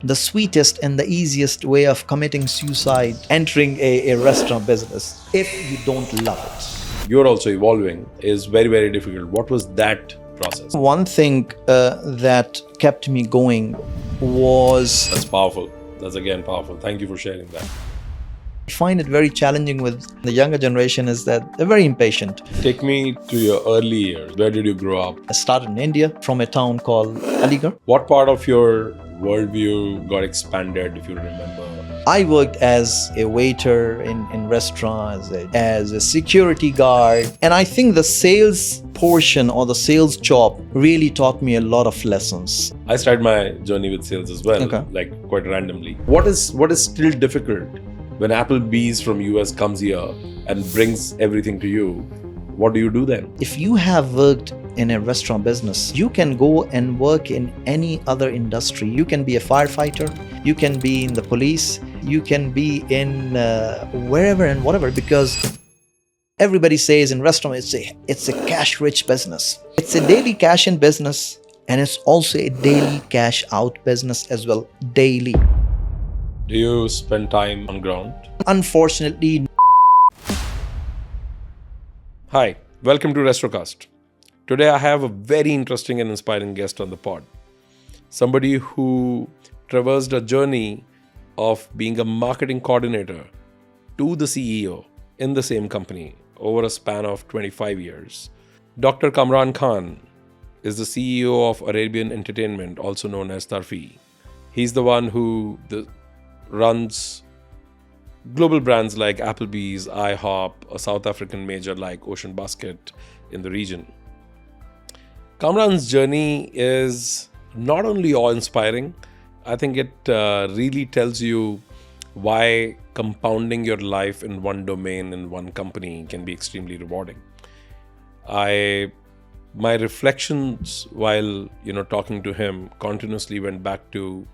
the sweetest and the easiest way of committing suicide, entering a restaurant business, if you don't love it. You're also evolving is very, very difficult. What was that process? One thing that kept me going was... That's powerful. That's again powerful. Thank you for sharing that. I find it very challenging with the younger generation is that they're very impatient. Take me to your early years. Where did you grow up? I started in India from a town called Aligarh. What part of your worldview got expanded, if you remember? I worked as a waiter in restaurants, as a security guard. And I think the sales portion or the sales job really taught me a lot of lessons. I started my journey with sales as well, like quite randomly. What is still difficult when Applebee's from US comes here and brings everything to you? What do you do then? If you have worked in a restaurant business, you can go and work in any other industry. You can be a firefighter, you can be in the police, you can be in wherever and whatever, because everybody says in restaurant it's a cash-rich business. It's a daily cash-in business, and it's also a daily cash-out business as well, daily. Do you spend time on ground? Unfortunately. Hi, welcome to Restrocast. Today I have a very interesting and inspiring guest on the pod. Somebody who traversed a journey of being a marketing coordinator to the CEO in the same company over a span of 25 years. Dr. Kamran Khan is the CEO of Arabian Entertainment, also known as Tarfi. He's the one who runs global brands like Applebee's, IHOP, a South African major like Ocean Basket in the region. Kamran's journey is not only awe-inspiring, I think it really tells you why compounding your life in one domain, in one company can be extremely rewarding. My reflections while talking to him continuously went back to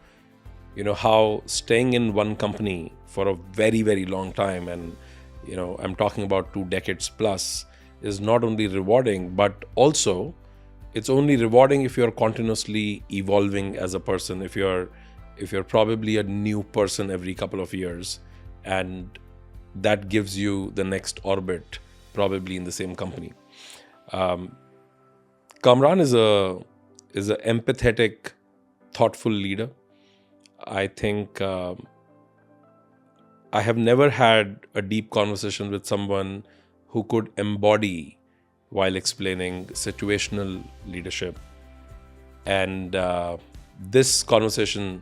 how staying in one company for a very, very long time, and I'm talking about 2 decades plus, is not only rewarding, but also it's only rewarding if you're continuously evolving as a person, if you're probably a new person every couple of years, and that gives you the next orbit probably in the same company. Kamran is a empathetic, thoughtful leader. I think I have never had a deep conversation with someone who could embody while explaining situational leadership. And this conversation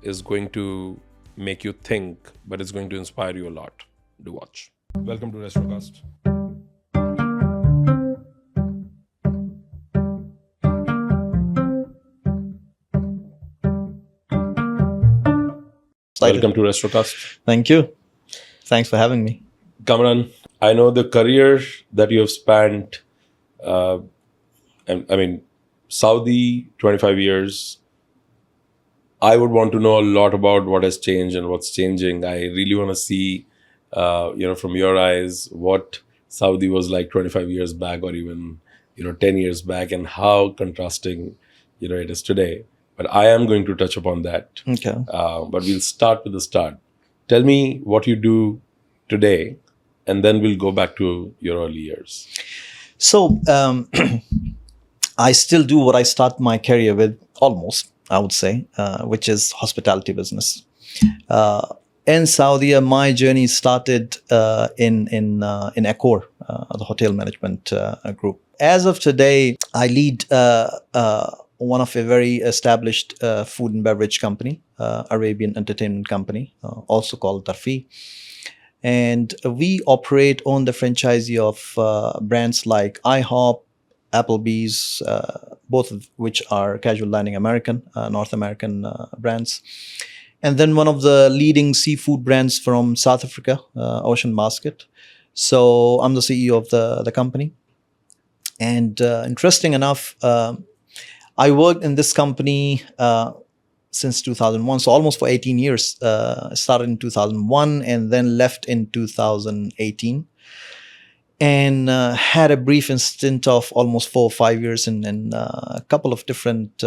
is going to make you think, but it's going to inspire you a lot. Do watch. Welcome to Restrocast. Welcome to Restrocast. Thank you. Thanks for having me. Kamran, I know the career that you have spent, Saudi, 25 years. I would want to know a lot about what has changed and what's changing. I really want to see, from your eyes, what Saudi was like 25 years back or even, 10 years back, and how contrasting, it is today. But I am going to touch upon that. Okay. But we'll start with the start. Tell me what you do today, and then we'll go back to your early years. So I still do what I start my career with, almost, I would say, which is hospitality business. In Saudi, my journey started in Accor, the hotel management group. As of today, I lead one of a very established food and beverage company, Arabian Entertainment Company, also called Tarfi. And we operate on the franchisee of brands like IHOP, Applebee's, both of which are casual dining North American brands. And then one of the leading seafood brands from South Africa, Ocean Basket. So I'm the CEO of the company. And interesting enough, I worked in this company since 2001, so almost for 18 years. I started in 2001 and then left in 2018. And had a brief stint of almost 4 or 5 years in a couple of different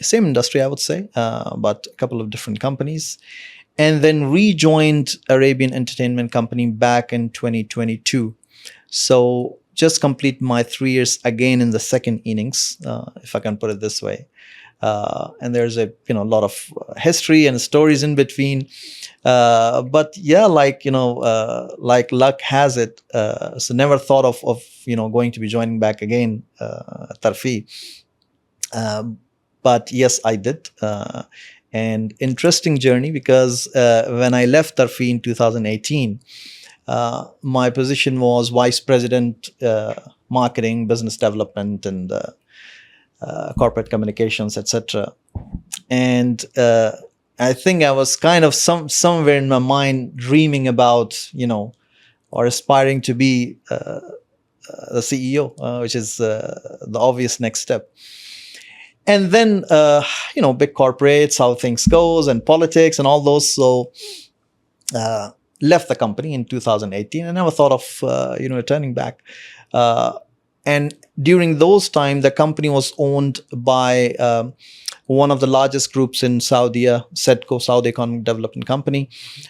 same industry, I would say, but a couple of different companies. And then rejoined Arabian Entertainment Company back in 2022. So just complete my 3 years again in the second innings, if I can put it this way. And there's a lot of history and stories in between. But yeah, like luck has it. So never thought of going to be joining back again Tarfi. But yes, I did. And interesting journey because when I left Tarfi in 2018, my position was vice president, marketing, business development, and corporate communications, etc. And I think I was kind of somewhere in my mind dreaming about, or aspiring to be the CEO, which is the obvious next step. And then, big corporates, how things goes, and politics and all those. So left the company in 2018 and never thought of, returning back. And during those time, the company was owned by one of the largest groups in Saudi, SEDCO, Saudi Economic Development Company,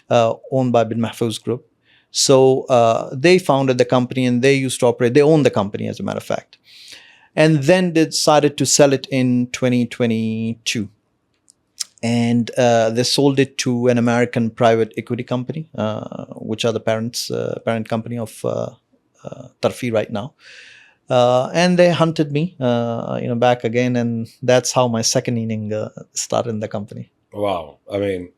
owned by Bin Mahfouz Group. So they founded the company and they used to operate. They owned the company, as a matter of fact. And then they decided to sell it in 2022. And they sold it to an American private equity company, which are the parent company of Tarfi right now. And they hunted me, back again, and that's how my second inning started in the company. Wow. I mean,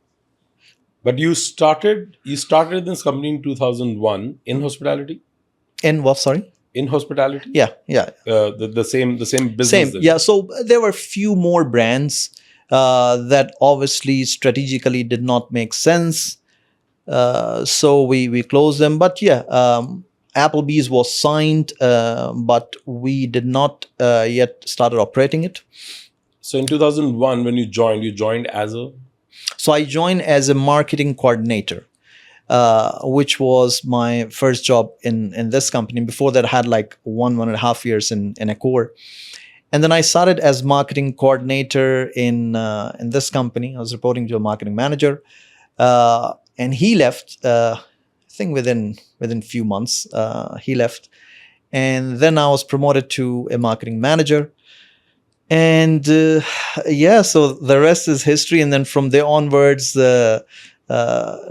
but you started this company in 2001 in hospitality? In what? Sorry. In hospitality? Yeah. The same business. Same. Yeah. So there were few more brands that obviously strategically did not make sense. So we closed them. But yeah, Applebee's was signed, but we did not yet started operating it. So in 2001, when you joined as a? So I joined as a marketing coordinator, which was my first job in this company. Before that, I had like 1.5 years in Accor. And then I started as marketing coordinator in this company. I was reporting to a marketing manager, and he left. I think within few months, he left, and then I was promoted to a marketing manager. And so the rest is history. And then from there onwards, the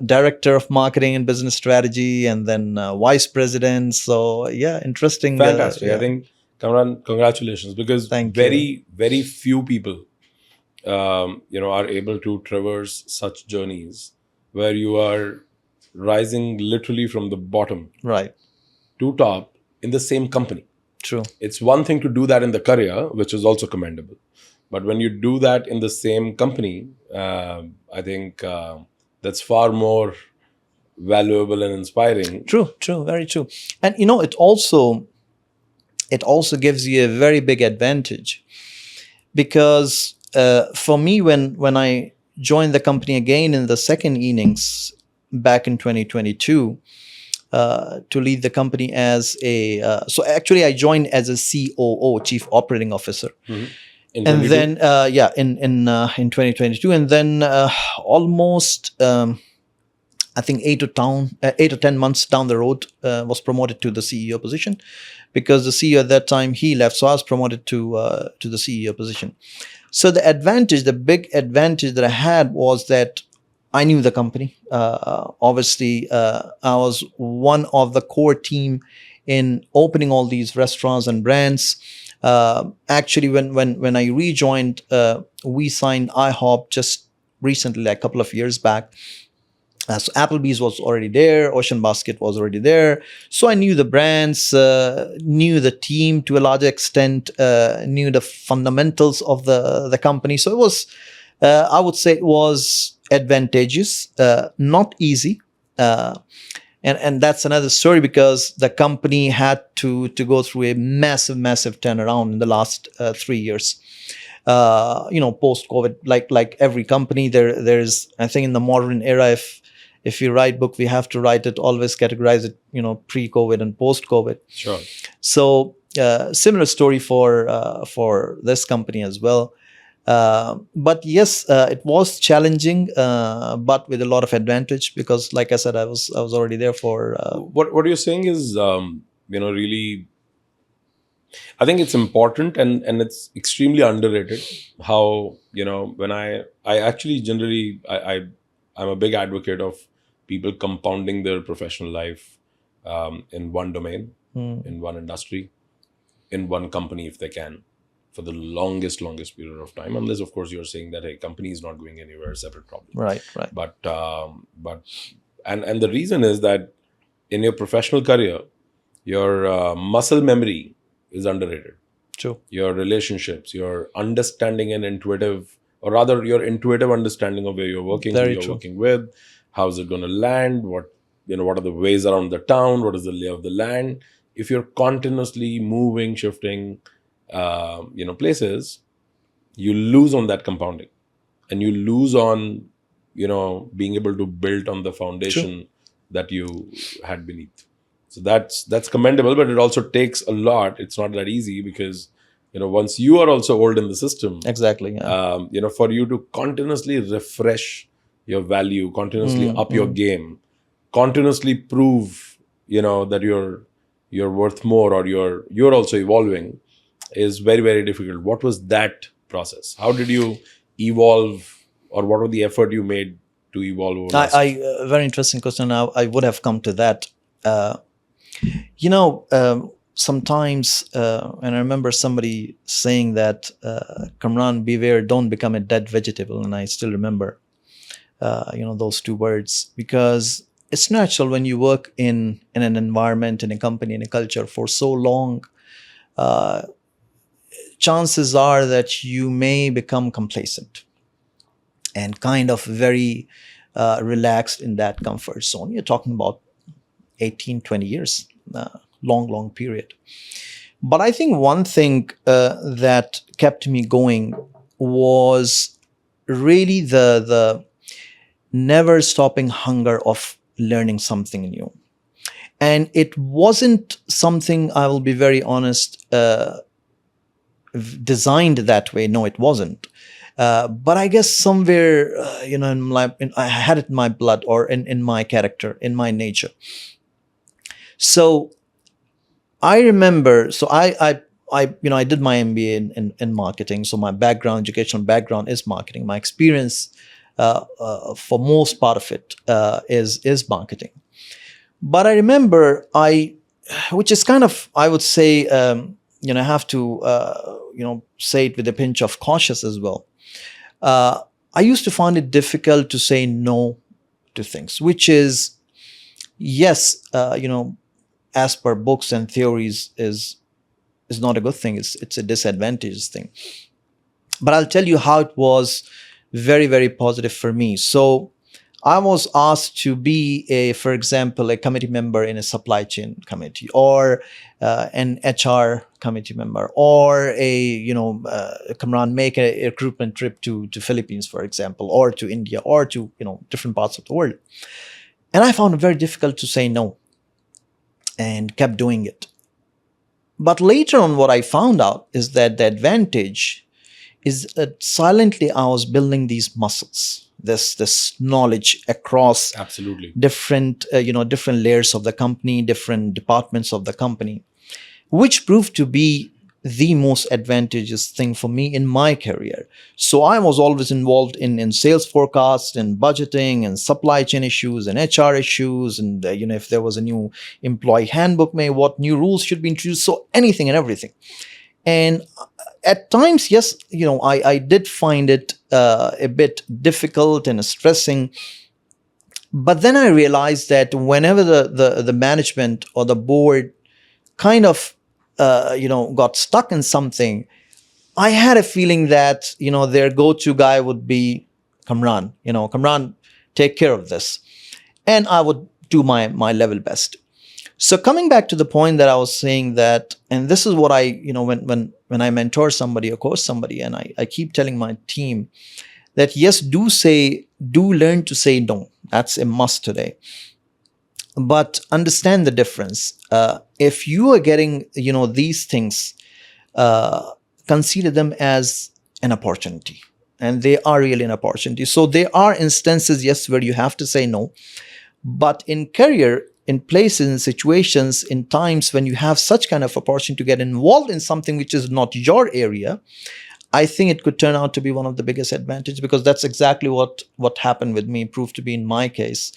director of marketing and business strategy, and then vice president. So yeah, interesting. Fantastic. I think, Kamran, congratulations, because very few people, are able to traverse such journeys where you are rising literally from the bottom to top in the same company. True. It's one thing to do that in the career, which is also commendable. But when you do that in the same company, I think that's far more valuable and inspiring. True, very true. And it also gives you a very big advantage, because for me, when I joined the company again in the second innings back in 2022, to lead the company as a so actually I joined as a COO, Chief Operating Officer. Mm-hmm. And then in 2022, and then almost I think 8 or 10 months down the road, was promoted to the CEO position, because the CEO at that time, he left, so I was promoted to the CEO position. So the big advantage that I had was that I knew the company. Obviously, I was one of the core team in opening all these restaurants and brands. Actually, when I rejoined, we signed IHOP just recently, like a couple of years back. So Applebee's was already there, Ocean Basket was already there. So I knew the brands, knew the team to a large extent, knew the fundamentals of the company. So it was, I would say, it was advantageous, not easy. And that's another story, because the company had to go through a massive turnaround in the last 3 years. Post COVID, like every company, there's, I think, in the modern era, if you write book, we have to write it, always categorize it, pre-COVID and post-COVID. Sure. So similar story for this company as well. But yes, it was challenging, but with a lot of advantage because, like I said, I was already there for. What you're saying is, really, I think it's important, and it's extremely underrated. How, when I actually generally I'm a big advocate of people compounding their professional life in one domain, in one industry, in one company if they can, for the longest period of time, unless of course you're saying that a company is not going anywhere, separate problem. Right, right. But and the reason is that in your professional career, your muscle memory is underrated. True. Your relationships, your understanding and intuitive, or rather your intuitive understanding of where you're working, who Very you're true. working with, how's it going to land, what are the ways around the town, what is the lay of the land. If you're continuously moving, shifting, places, you lose on that compounding, and you lose on, being able to build on the foundation that you had beneath. So that's commendable, but it also takes a lot. It's not that easy because, once you are also old in the system, Exactly. Yeah. for you to continuously refresh your value, continuously up your game, continuously prove, that you're worth more, or you're also evolving, is very, very difficult. What was that process? How did you evolve, or what were the effort you made to evolve over last? Very interesting question. I would have come to that. Sometimes, and I remember somebody saying that, Kamran, beware, don't become a dead vegetable. And I still remember, those two words, because it's natural when you work in an environment, in a company, in a culture for so long, chances are that you may become complacent and kind of very relaxed in that comfort zone. You're talking about 18, 20 years, long period. But I think one thing that kept me going was really the never stopping hunger of learning something new. And it wasn't something, I will be very honest, designed that way. No, it wasn't. But I guess somewhere, I had it in my blood, or in my character, in my nature. So I remember, so I did my MBA in marketing. So my educational background is marketing. My experience, for most part of it, is marketing. But I remember which is kind of, I would say, I have to, say it with a pinch of cautious as well. I used to find it difficult to say no to things, which is, yes, as per books and theories, is not a good thing. It's a disadvantageous thing. But I'll tell you how it was very, very positive for me. So I was asked to be for example, a committee member in a supply chain committee, or an HR committee member, or Kamran, make a recruitment trip to Philippines, for example, or to India, or to different parts of the world. And I found it very difficult to say no, and kept doing it. But later on, what I found out is that the advantage is that silently I was building these muscles, this knowledge across Absolutely. different different layers of the company, different departments of the company, which proved to be the most advantageous thing for me in my career. So I was always involved in sales forecasts and budgeting and supply chain issues and HR issues, and if there was a new employee handbook, what new rules should be introduced, so anything and everything. And at times, yes, I did find it a bit difficult and stressing. But then I realized that whenever the management or the board kind of got stuck in something, I had a feeling that their go-to guy would be Kamran. Kamran, take care of this, and I would do my level best. So coming back to the point that I was saying, that, and this is what I when I mentor somebody or coach somebody, and I keep telling my team that, yes, do learn to say no. That's a must today. But understand the difference. If you are getting these things, consider them as an opportunity. And they are really an opportunity. So there are instances, yes, where you have to say no. But in career, in places, in situations, in times when you have such kind of opportunity to get involved in something which is not your area, I think it could turn out to be one of the biggest advantages, because that's exactly what happened with me, proved to be in my case.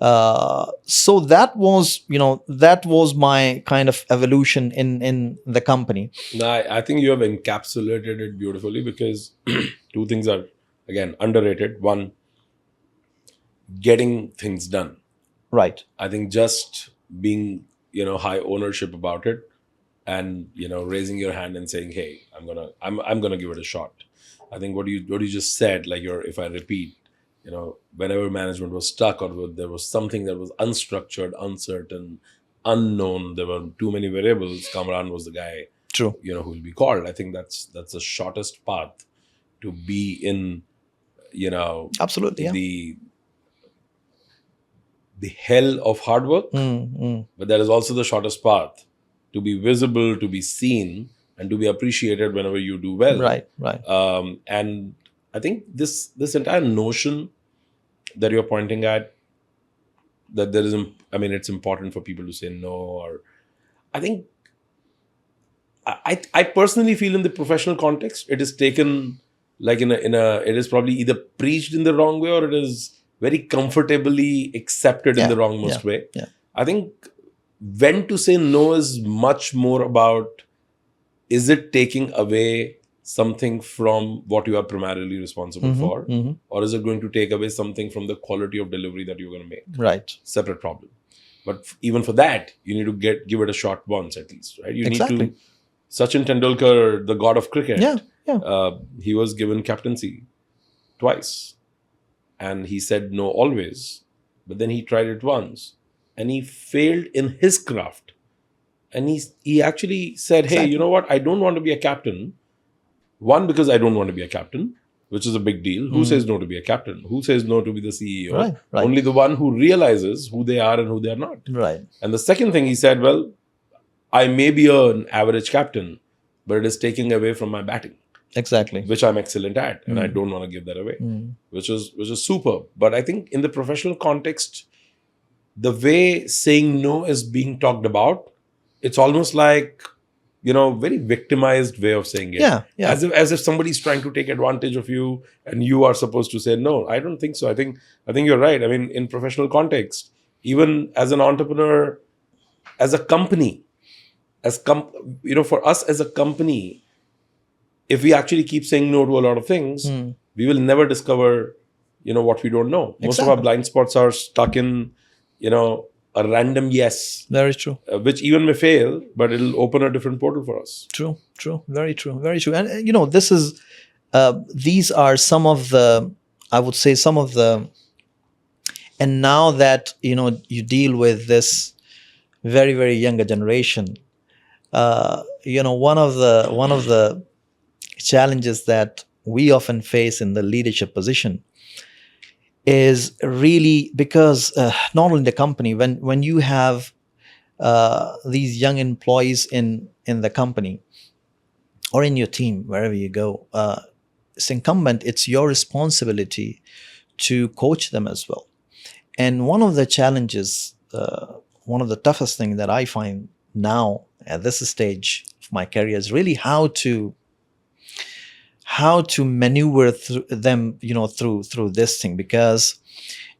So that was my kind of evolution in the company. No, I think you have encapsulated it beautifully, because two things are, again, underrated. One, getting things done. Right. I think just being, high ownership about it, and, raising your hand and saying, hey, I'm gonna give it a shot. I think what you just said, like, if I repeat, whenever management was stuck, or there was something that was unstructured, uncertain, unknown, there were too many variables, Kamran was the guy, True. who will be called. I think that's the shortest path to be in, Absolutely. Yeah. the hell of hard work, but that is also the shortest path to be visible, to be seen, and to be appreciated whenever you do well. Right. And I think this entire notion that you're pointing at, that there is, it's important for people to say no, or I think I personally feel in the professional context, it is taken like it is probably either preached in the wrong way, or it is very comfortably accepted in the wrongmost way. Yeah. I think when to say no is much more about, is it taking away something from what you are primarily responsible for, or is it going to take away something from the quality of delivery that you're going to make? Right. Separate problem. But even for that, you need to give it a shot once at least, right? You Exactly. need to. Sachin Tendulkar, the god of cricket, Yeah. He was given captaincy twice, and he said no always. But then he tried it once, and he failed in his craft. And he actually said, hey, you know what? I don't want to be a captain. One, because I don't want to be a captain, which is a big deal. Who says no to be a captain? Who says no to be the CEO? Right. Only the one who realizes who they are and who they are not. Right. And the second thing he said, well, I may be an average captain, but it is taking away from my batting. Exactly. Which I'm excellent at, and I don't want to give that away, which is superb. But I think in the professional context, the way saying no is being talked about, it's almost like, very victimized way of saying it. Yeah. As if somebody's trying to take advantage of you, and you are supposed to say no. I don't think so. I think you're right. I mean, in professional context, even as an entrepreneur, as a company, for us as a company, if we actually keep saying no to a lot of things, we will never discover, what we don't know. Most of our blind spots are stuck in, a random yes. Very true. Which even may fail, but it'll open a different portal for us. True. Very true. And, this is, these are some of the, I would say some of the, and now that, you deal with this very, very younger generation, one of the challenges that we often face in the leadership position is really because not only the company, when you have these young employees in the company or in your team, wherever you go, it's incumbent, it's your responsibility to coach them as well. And one of the challenges, one of the toughest things that I find now at this stage of my career is really how to maneuver through them, through this thing. Because,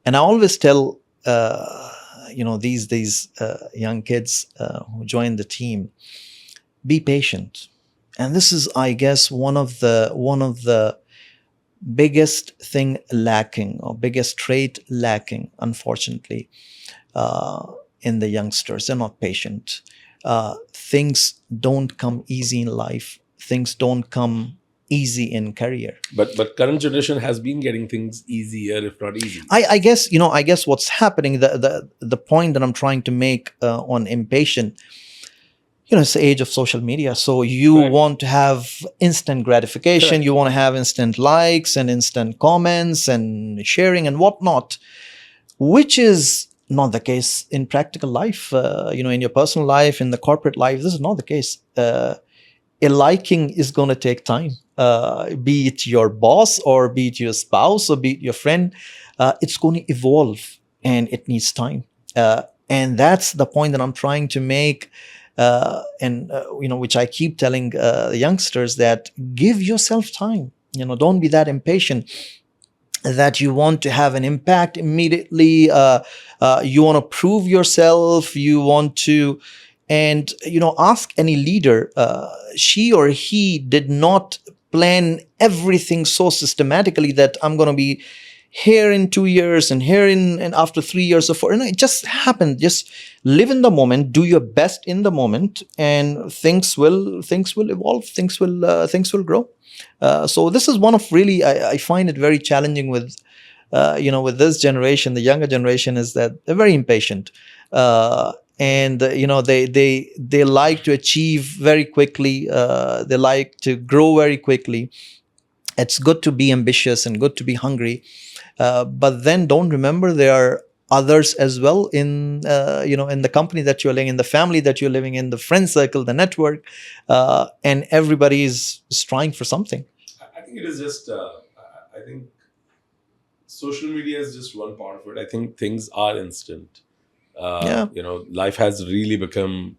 and I always tell, these young kids who join the team, be patient. And this is, I guess, one of the biggest thing lacking, or biggest trait lacking, unfortunately, in the youngsters. They're not patient. Things don't come easy in life. Things don't come easy in career. But current generation has been getting things easier, if not easy. I guess what's happening, the point that I'm trying to make on impatient, it's the age of social media. So you want to have instant gratification. Correct. You want to have instant likes and instant comments and sharing and whatnot, which is not the case in practical life. In your personal life, in the corporate life, this is not the case. A liking is going to take time. be it your boss or be it your spouse or be it your friend, it's going to evolve and it needs time. And that's the point that I'm trying to make. Which I keep telling the youngsters, that give yourself time. Don't be that impatient that you want to have an impact immediately. You want to prove yourself. You want to, and ask any leader. She or he did not plan everything so systematically that I'm going to be here in 2 years and here in and after 3 years or 4. It just happened. Just live in the moment, do your best in the moment, and things will evolve. Things will grow. So this is one of really, I find it very challenging with with this generation, the younger generation, is that they're very impatient. And they like to achieve very quickly. They like to grow very quickly. It's good to be ambitious and good to be hungry, but then don't remember there are others as well in in the company that you're living in, the family that you're living in, the friend circle, the network, and everybody is trying for something. I think it is just. I think social media is just one part of it. I think things are instant. Yeah. Life has really become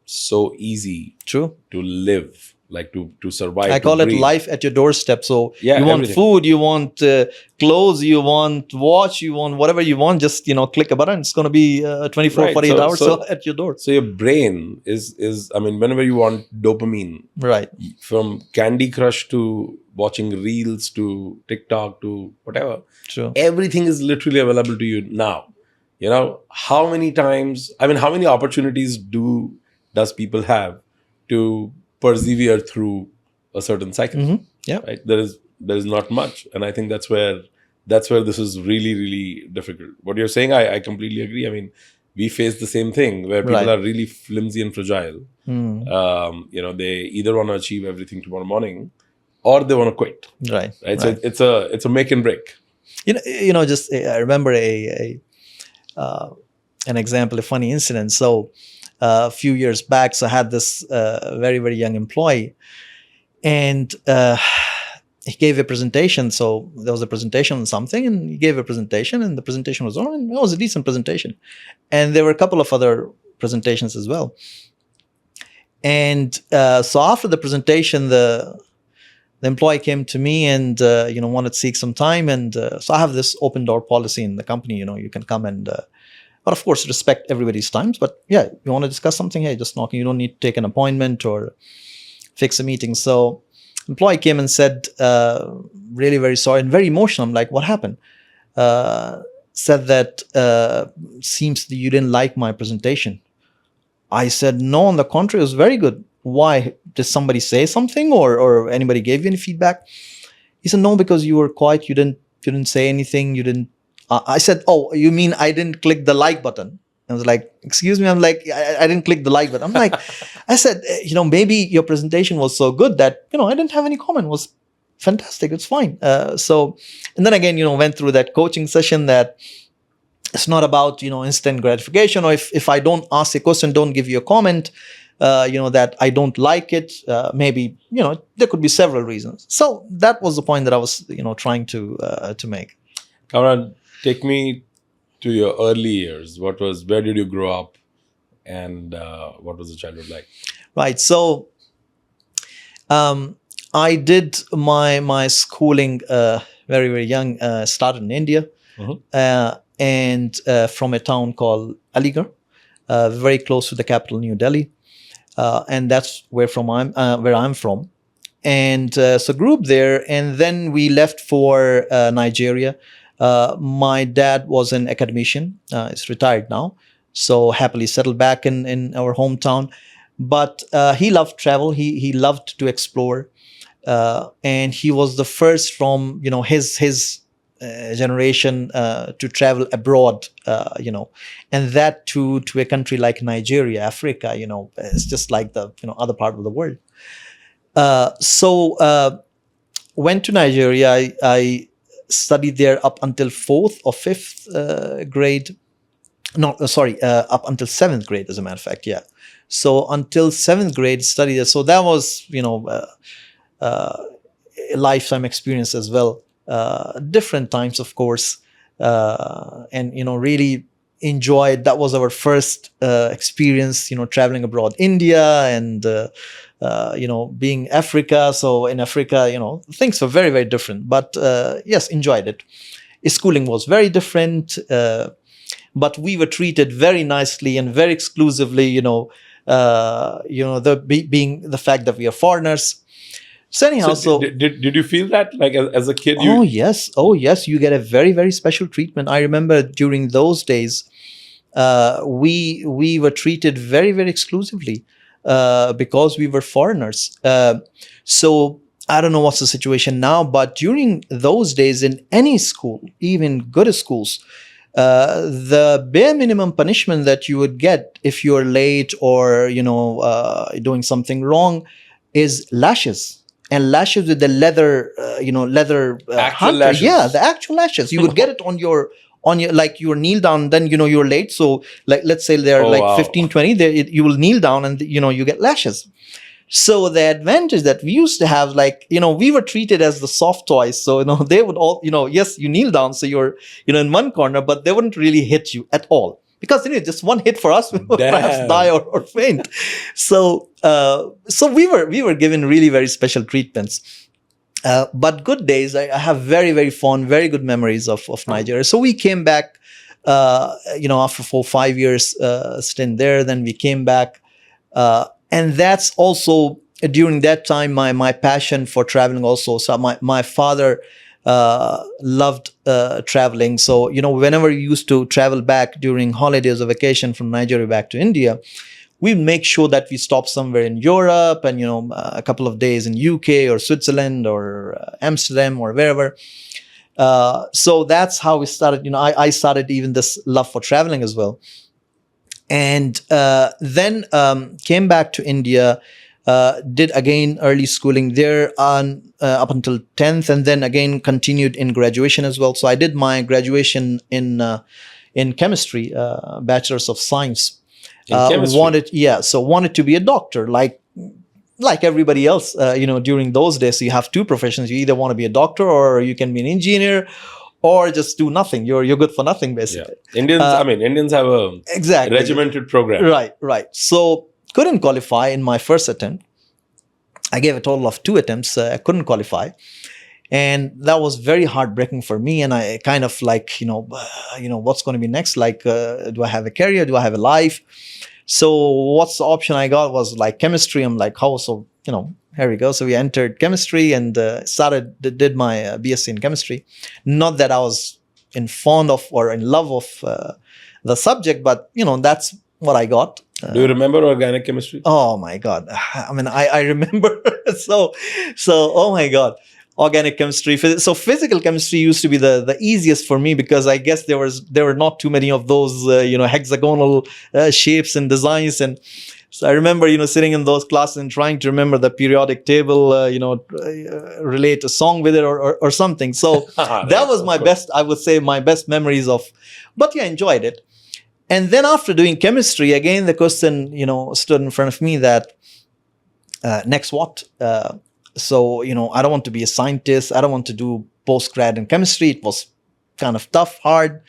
so easy True. to live, like to survive. I call it breathe. life at your doorstep. So Yeah, you want everything. food, you want clothes, you want watch, you want whatever you want. Just click a button. It's going to be 24, Right. 48 hours So at your door. So your brain is I mean, whenever you want dopamine, Right. from Candy Crush to watching reels to TikTok to whatever, True. everything is literally available to you now. How many times, I mean, how many opportunities does people have to persevere through a certain cycle? Mm-hmm. Yeah. Right? There is not much, and I think that's where this is really, really difficult. What you're saying, I completely agree. I mean, we face the same thing where people Right. are really flimsy and fragile. They either want to achieve everything tomorrow morning, or they want to quit. Right. Right. So it's a make and break. Just I remember an example, a funny incident. So a few years back, so I had this very, very young employee, and he gave a presentation. So there was a presentation on something, and he gave a presentation, and the presentation was on, and it was a decent presentation. And there were a couple of other presentations as well. And so after the presentation, the employee came to me and wanted to seek some time. And so I have this open door policy in the company. You can come and, but of course, respect everybody's times. But yeah, you want to discuss something? Hey, just knocking. You don't need to take an appointment or fix a meeting. So employee came and said, really very sorry and very emotional. I'm like, what happened? Said that seems that you didn't like my presentation. I said, no, on the contrary, it was very good. Why? Did somebody say something or anybody gave you any feedback? He said, no, because you were quiet. You didn't say anything. You didn't. I said, oh, you mean I didn't click the like button? I was like, excuse me. I'm like, I didn't click the like button. I'm like, I said, maybe your presentation was so good that, I didn't have any comment. It was fantastic. It's fine. And then again, went through that coaching session that it's not about, instant gratification, or if I don't ask a question, don't give you a comment, that I don't like it. Maybe, there could be several reasons. So that was the point that I was, trying to make. Kamran, take me to your early years. Where did you grow up, and what was the childhood like? Right. So, I did my schooling very, very young. Started in India, and from a town called Aligarh, very close to the capital, New Delhi, and that's where I'm from. And so grew up there, and then we left for Nigeria. My dad was an academician. He's retired now, so happily settled back in our hometown. But he loved travel. He loved to explore, and he was the first from his generation to travel abroad. And that to a country like Nigeria, Africa. It's just like the other part of the world. So went to Nigeria. I studied there up until 4th or 5th grade. No, sorry, up until 7th grade, as a matter of fact. Yeah. So until 7th grade, studied there. So that was, lifetime experience as well. Different times, of course, and really enjoyed. That was our first experience, traveling abroad, India, and being Africa. So in Africa, things were very, very different. But yes, enjoyed it. Schooling was very different, but we were treated very nicely and very exclusively. Being the fact that we are foreigners. So anyhow, did you feel that, like, as a kid? Oh yes, you get a very, very special treatment. I remember during those days, we were treated very, very exclusively because we were foreigners. So I don't know what's the situation now, but during those days, in any school, even good schools, the bare minimum punishment that you would get if you're late or doing something wrong is lashes. And lashes with the leather, actual lashes. Yeah, the actual lashes. You would get it on your like you kneel down, then you're late. So like let's say they're 15, 20, you will kneel down and you get lashes. So the advantage that we used to have, like, we were treated as the soft toys. So, they would all, yes, you kneel down. So you're, in one corner, but they wouldn't really hit you at all. Because, just one hit for us, we would perhaps die or faint. So, we were given really very special treatments. But good days, I have very, very fond, very good memories of Nigeria. So we came back, after 4-5 years stint there. Then we came back. And that's also during that time my passion for traveling also. So my father loved traveling. So whenever we used to travel back during holidays or vacation from Nigeria back to India, we make sure that we stop somewhere in Europe and a couple of days in UK or Switzerland or Amsterdam or wherever. So that's how we started. I started even this love for traveling as well. And then came back to India, did again early schooling there up until 10th, and then again continued in graduation as well. So I did my graduation in chemistry, Bachelor's of Science. Wanted to be a doctor, like everybody else, during those days. So you have two professions. You either want to be a doctor or you can be an engineer, or just do nothing. You're good for nothing, basically. Yeah. Indians have a regimented program. Right. So couldn't qualify in my first attempt. I gave a total of 2 attempts. I couldn't qualify. And that was very heartbreaking for me. And I kind of like, what's going to be next? Like, do I have a career? Do I have a life? So what's the option I got was like chemistry. I'm like, how? So, here we go. So we entered chemistry and did my BSc in chemistry. Not that I was fond of or in love of the subject, but that's what I got. Do you remember organic chemistry? Oh my God! I mean, I remember. so oh my God, organic chemistry. So physical chemistry used to be the easiest for me because I guess there were not too many of those hexagonal shapes and designs. And so I remember, sitting in those classes and trying to remember the periodic table, relate a song with it or something. So that was my best, I would say, my best memories of, but yeah, enjoyed it. And then after doing chemistry, again, the question, stood in front of me that next what? So, I don't want to be a scientist. I don't want to do postgrad in chemistry. It was kind of tough, hard,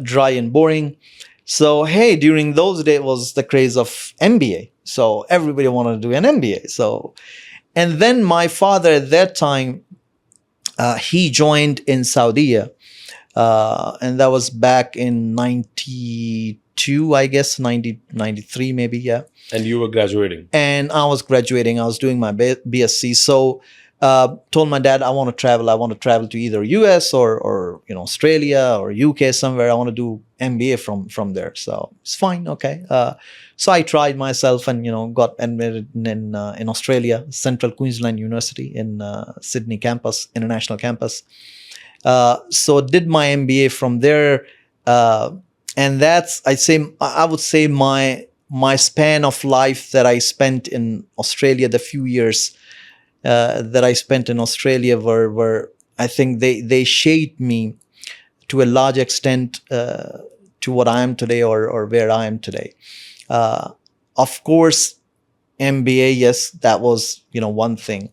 dry and boring. So, hey, during those days was the craze of MBA. So everybody wanted to do an MBA. So, and then my father at that time, he joined in Saudi, and that was back in 92, I guess, 93 maybe, yeah. And you were graduating? And I was graduating. I was doing my BSc. So told my dad, I want to travel. I want to travel to either US or Australia or UK somewhere. I want to do MBA from there. So it's fine. Okay. So I tried myself and, got admitted in Australia, Central Queensland University in Sydney campus, international campus. So did my MBA from there. And that's, I would say my span of life that I spent in Australia, the few years that I spent in Australia were I think they shaped me to a large extent to what I am today or where I am today. Of course, MBA, yes, that was, one thing.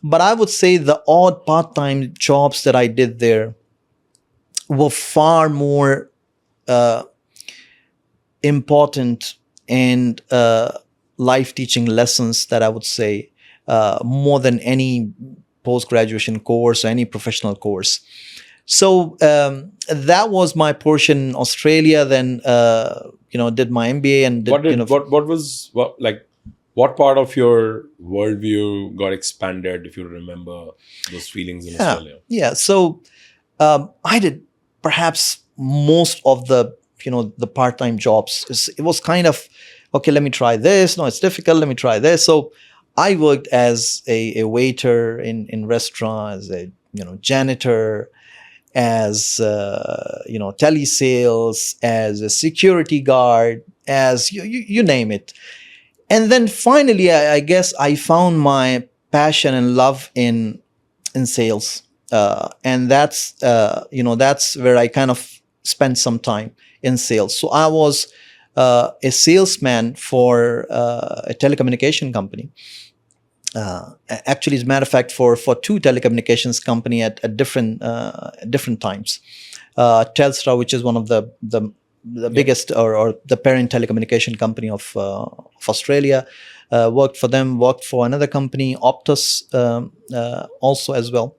But I would say the odd part-time jobs that I did there were far more important and life teaching lessons, that I would say, more than any post graduation course or any professional course. So that was my portion in Australia. Then did my MBA and did, what part of your worldview got expanded, if you remember those feelings in Australia? Yeah. So I did perhaps most of the part-time jobs. It was kind of, okay, let me try this. No, it's difficult. Let me try this. So I worked as a waiter in restaurant, as a janitor, as telesales, as a security guard, as you name it. And then finally, I guess I found my passion and love in sales, and that's where I kind of spent some time in sales. So I was a salesman for a telecommunication company. Actually, as a matter of fact, for two telecommunications company at different times. Telstra, which is one of the biggest or the parent telecommunication company of Australia, worked for them. Worked for another company, Optus, also as well.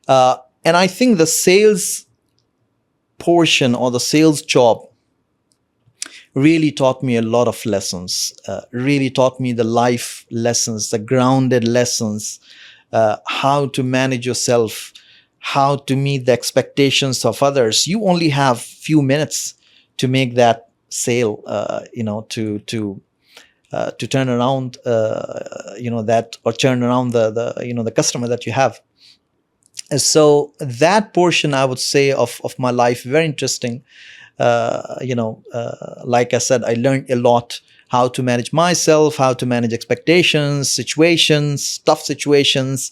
And I think the sales portion or the sales job really taught me a lot of lessons, really taught me the life lessons, the grounded lessons, how to manage yourself, how to meet the expectations of others. You only have few minutes to make that sale, to turn around, that, or turn around the customer that you have. And so that portion, I would say, of my life, very interesting. Like I said, I learned a lot how to manage myself, how to manage expectations, situations, tough situations,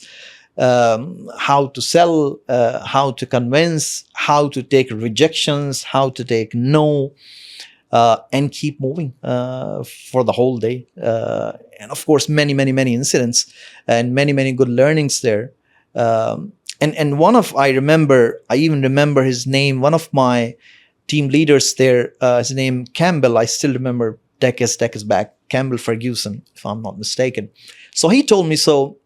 how to sell, how to convince, how to take rejections, how to take no, and keep moving for the whole day. And of course, many, many, many incidents and many, many good learnings there. And I even remember his name, one of my team leaders there, his name Campbell, I still remember decades back, Campbell Ferguson, if I'm not mistaken. So he told me, so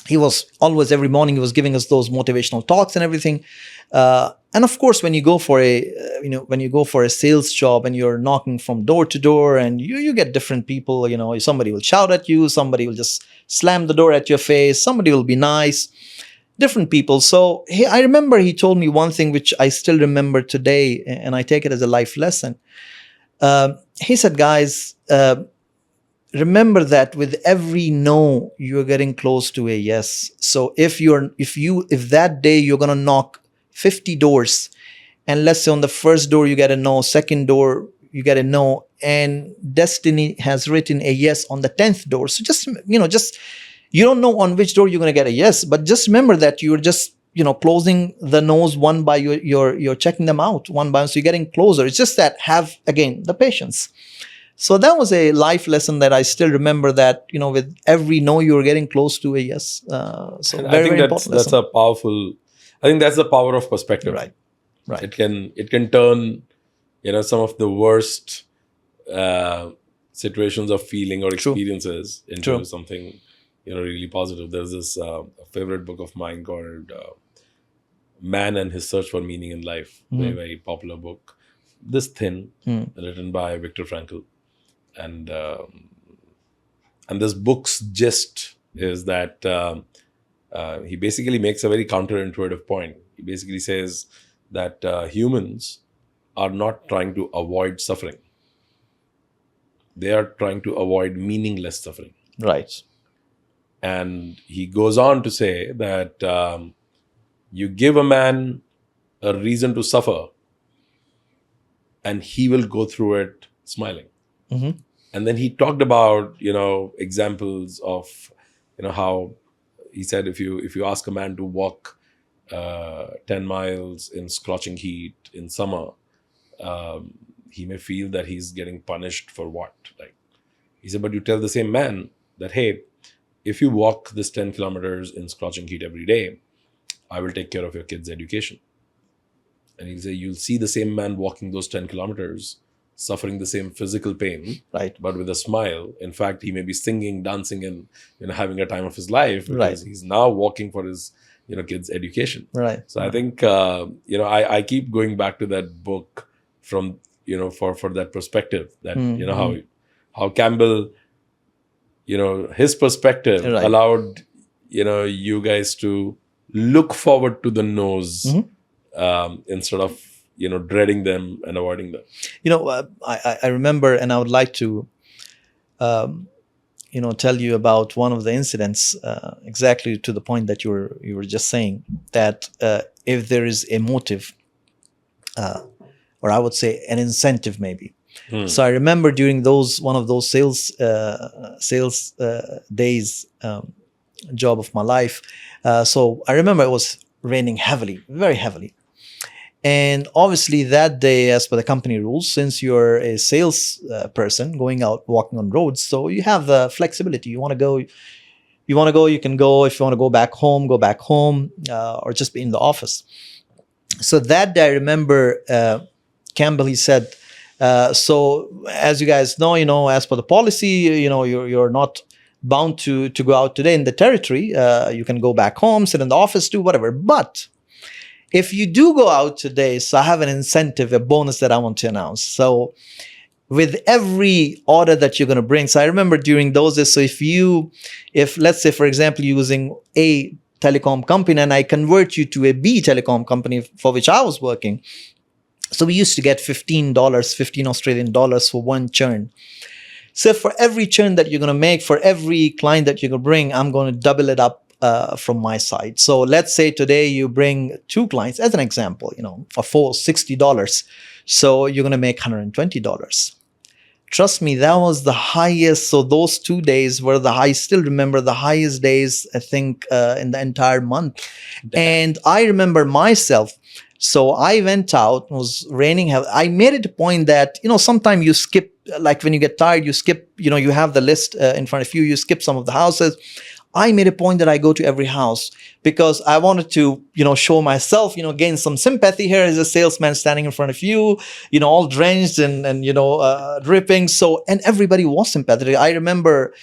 he was always, every morning, he was giving us those motivational talks and everything. And of course, when you go for a sales job and you're knocking from door to door, and you get different people, somebody will shout at you, somebody will just slam the door at your face, somebody will be nice, different people. So I remember he told me one thing which I still remember today, and I take it as a life lesson. He said, guys, remember that with every no, you're getting close to a yes. So if that day you're gonna knock 50 doors, and let's say on the first door you get a no, second door you get a no, and destiny has written a yes on the 10th door. So just you don't know on which door you're going to get a yes, but just remember that you're just closing the no's one by, you're checking them out one by one, so you're getting closer. It's just that, have again the patience. So that was a life lesson that I still remember, that with every no you're getting close to a yes. So and very, I think very important that's lesson. a powerful. I think that's the power of perspective. Right. It can turn some of the worst situations of feeling or experiences into something really positive. There's this favorite book of mine called Man and His Search for Meaning in Life. Very, very popular book. This thin, written by Viktor Frankl. And this book's gist is that he basically makes a very counterintuitive point. He basically says that humans are not trying to avoid suffering. They are trying to avoid meaningless suffering. Right. And he goes on to say that you give a man a reason to suffer, and he will go through it smiling. Mm-hmm. And then he talked about examples of how he said if you ask a man to walk 10 miles in scorching heat in summer, he may feel that he's getting punished for what? Like he said, but you tell the same man that, hey, if you walk this 10 kilometers in scorching heat every day, I will take care of your kids' education. And he'll say, you'll see the same man walking those 10 kilometers, suffering the same physical pain, Right. but with a smile. In fact, he may be singing, dancing, and having a time of his life because Right. he's now walking for his kids' education. Right. So I think I keep going back to that book from for that perspective that how Campbell his perspective Right. allowed you guys to look forward to the no's instead of dreading them and avoiding them. I remember, and I would like to tell you about one of the incidents, exactly to the point that you were just saying, that if there is a motive, or I would say an incentive maybe. So I remember during one of those sales days, job of my life. So I remember it was raining heavily, very heavily. And obviously that day, as per the company rules, since you're a sales person going out, walking on roads, so you have the flexibility. You want to go, you can go. If you want to go back home, or just be in the office. So that day, I remember Campbell, he said, so as you guys know, as per the policy, you're not bound to go out today in the territory. You can go back home, sit in the office, do whatever. But if you do go out today, so I have an incentive, a bonus that I want to announce. So with every order that you're going to bring, so I remember during those days, so if let's say, for example, using A telecom company and I convert you to a B telecom company for which I was working, so we used to get $15 Australian dollars for one churn. So for every churn that you're going to make, for every client that you're going to bring, I'm going to double it up from my side. So let's say today you bring 2 clients, as an example, for $60. So you're going to make $120. Trust me, that was the highest. So those 2 days were I still remember the highest days, I think, in the entire month. And I remember myself. So I went out, it was raining. I made it a point that, sometimes you skip, like when you get tired, you skip, you have the list in front of you, you skip some of the houses. I made a point that I go to every house because I wanted to, show myself, gain some sympathy. Here is a salesman standing in front of you, all drenched and dripping. So, and everybody was sympathetic. I remember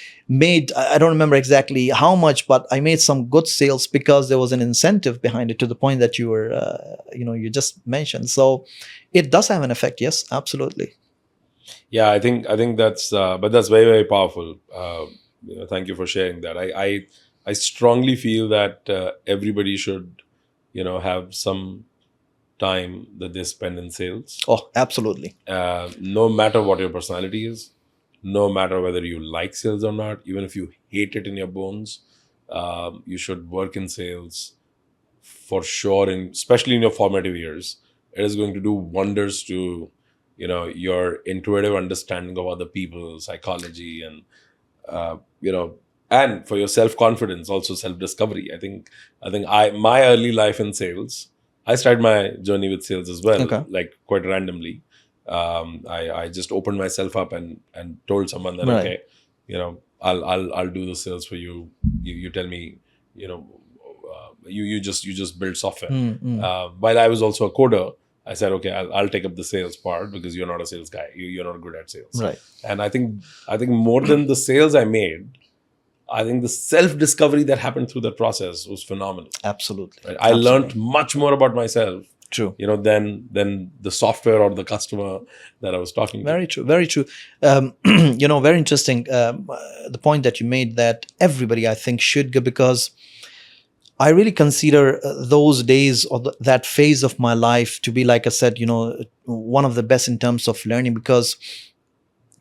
I don't remember exactly how much, but I made some good sales because there was an incentive behind it, to the point that you were, you just mentioned. So it does have an effect. Yes, absolutely. Yeah, I think that's, but that's very, very powerful. Thank you for sharing that. I strongly feel that everybody should, have some time that they spend in sales. Oh, absolutely. No matter what your personality is, no matter whether you like sales or not, even if you hate it in your bones, you should work in sales for sure, especially in your formative years. It is going to do wonders to, your intuitive understanding of other people, psychology, and and for your self-confidence, also self-discovery. I think my early life in sales, I started my journey with sales as well, Okay. like quite randomly. I just opened myself up and told someone that, Right. okay, I'll do the sales for you. You tell me, you just build software. While I was also a coder, I said, okay, I'll take up the sales part because you're not a sales guy. You're not good at sales. Right. And I think more than the sales I made, I think the self-discovery that happened through that process was phenomenal. Absolutely. Right? I learned much more about myself. True. Than the software or the customer that I was talking to. Very true. Very true. Very interesting. The point that you made, that everybody, I think, should go, because I really consider those days or that phase of my life to be, like I said, one of the best in terms of learning, because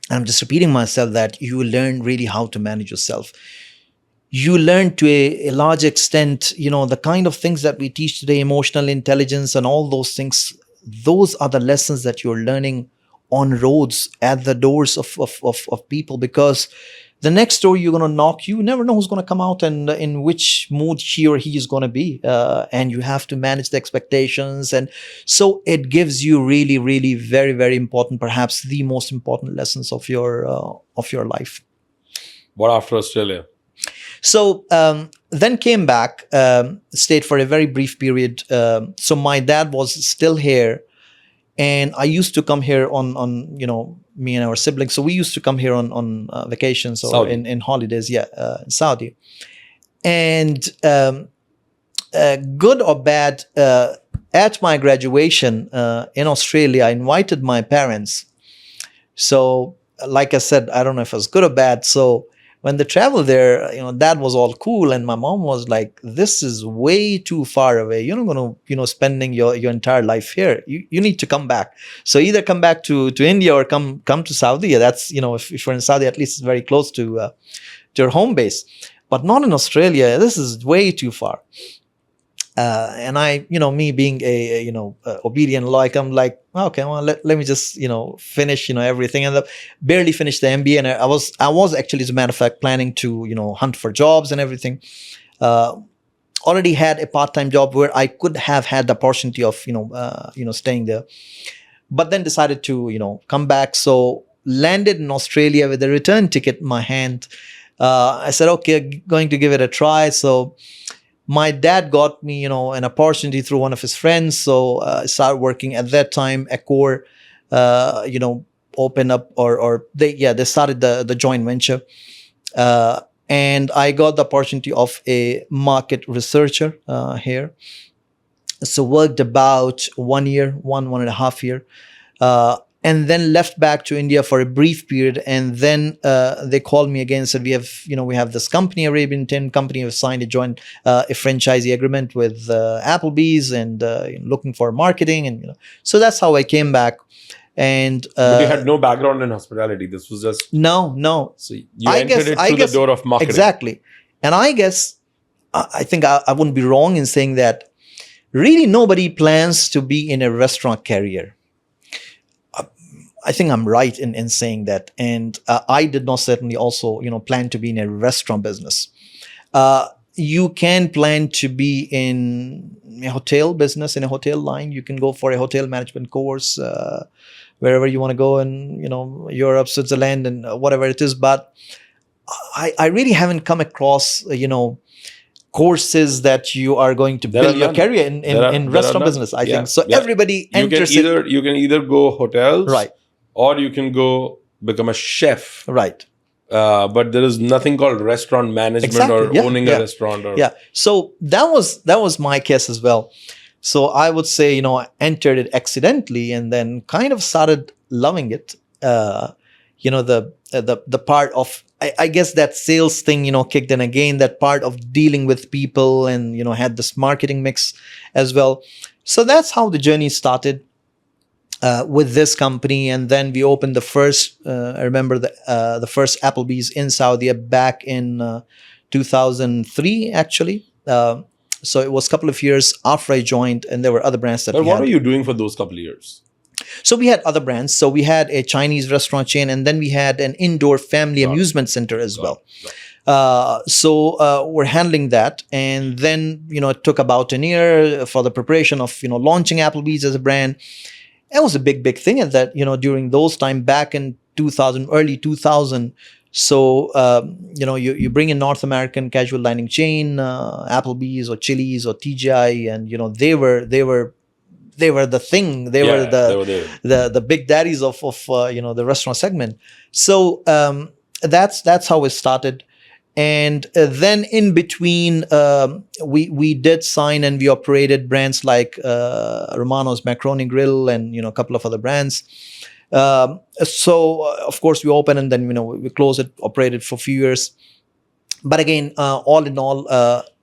I'm just repeating myself, that you learn really how to manage yourself. You learn to a large extent, the kind of things that we teach today, emotional intelligence and all those things. Those are the lessons that you're learning on roads, at the doors of people, because the next door you're going to knock, you never know who's going to come out and in which mood he or he is going to be. And you have to manage the expectations. And so it gives you really, really very, very important, perhaps the most important lessons of your life. What after Australia? So then came back, stayed for a very brief period. So my dad was still here, and I used to come here on me and our siblings. So we used to come here on vacations or Saudi. in holidays, in Saudi. And good or bad, at my graduation in Australia, I invited my parents. So, like I said, I don't know if it was good or bad. So when they traveled there, dad was all cool, and my mom was like, "This is way too far away. You're not going to, spending your entire life here. You need to come back. So either come back to India or come to Saudi. That's if you're in Saudi, at least it's very close to your home base, but not in Australia. This is way too far." And I, me being a obedient like, I'm like, okay, well, let me just, finish, everything. And barely finished the MBA. And I was actually, as a matter of fact, planning to, hunt for jobs and everything. Already had a part-time job where I could have had the opportunity of, staying there, but then decided to, come back. So landed in Australia with a return ticket in my hand. I said, okay, going to give it a try. So my dad got me, an opportunity through one of his friends. So I started working at that time. Accor, opened up, or they started the joint venture, and I got the opportunity of a market researcher here. So worked about 1 year, one and a half year. And then left back to India for a brief period. And then they called me again and said, we have this company, Arabian 10 company. We've signed a franchisee agreement with Applebee's, and looking for marketing. And, so that's how I came back. And but you had no background in hospitality. This was just... No. So you entered it through the door of marketing. Exactly. And I guess, I think I wouldn't be wrong in saying that really nobody plans to be in a restaurant career. I think I'm right in saying that. And I did not certainly also, plan to be in a restaurant business. You can plan to be in a hotel business, in a hotel line. You can go for a hotel management course, wherever you want to go in, Europe, Switzerland, and whatever it is. But I really haven't come across, courses that you are going to build your career in restaurant business. I think so. Everybody enters. You can either go hotels, right, or you can go become a chef, right. But there is nothing called restaurant management or owning a restaurant. So that was my case as well. So I would say, I entered it accidentally and then kind of started loving it. The part of, I guess that sales thing, kicked in again, that part of dealing with people, and, had this marketing mix as well. So that's how the journey started. With this company, and then we opened the first. I remember the first Applebee's in Saudi back in 2003, actually. So it was a couple of years after I joined, and there were other brands that. But what were you doing for those couple of years? So we had other brands. So we had a Chinese restaurant chain, and then we had an indoor family amusement center as well. So we're handling that, and then it took about a year for the preparation of launching Applebee's as a brand. It was a big thing at that, during those time back in 2000, early 2000. So, you bring in North American casual dining chain, Applebee's or Chili's or TGI, and, they were the thing. They were the big daddies of the restaurant segment. So, that's how it started. And then in between, we did sign and we operated brands like Romano's Macaroni Grill and a couple of other brands. So of course we opened, and then we closed it, operated for a few years. But again, all in all,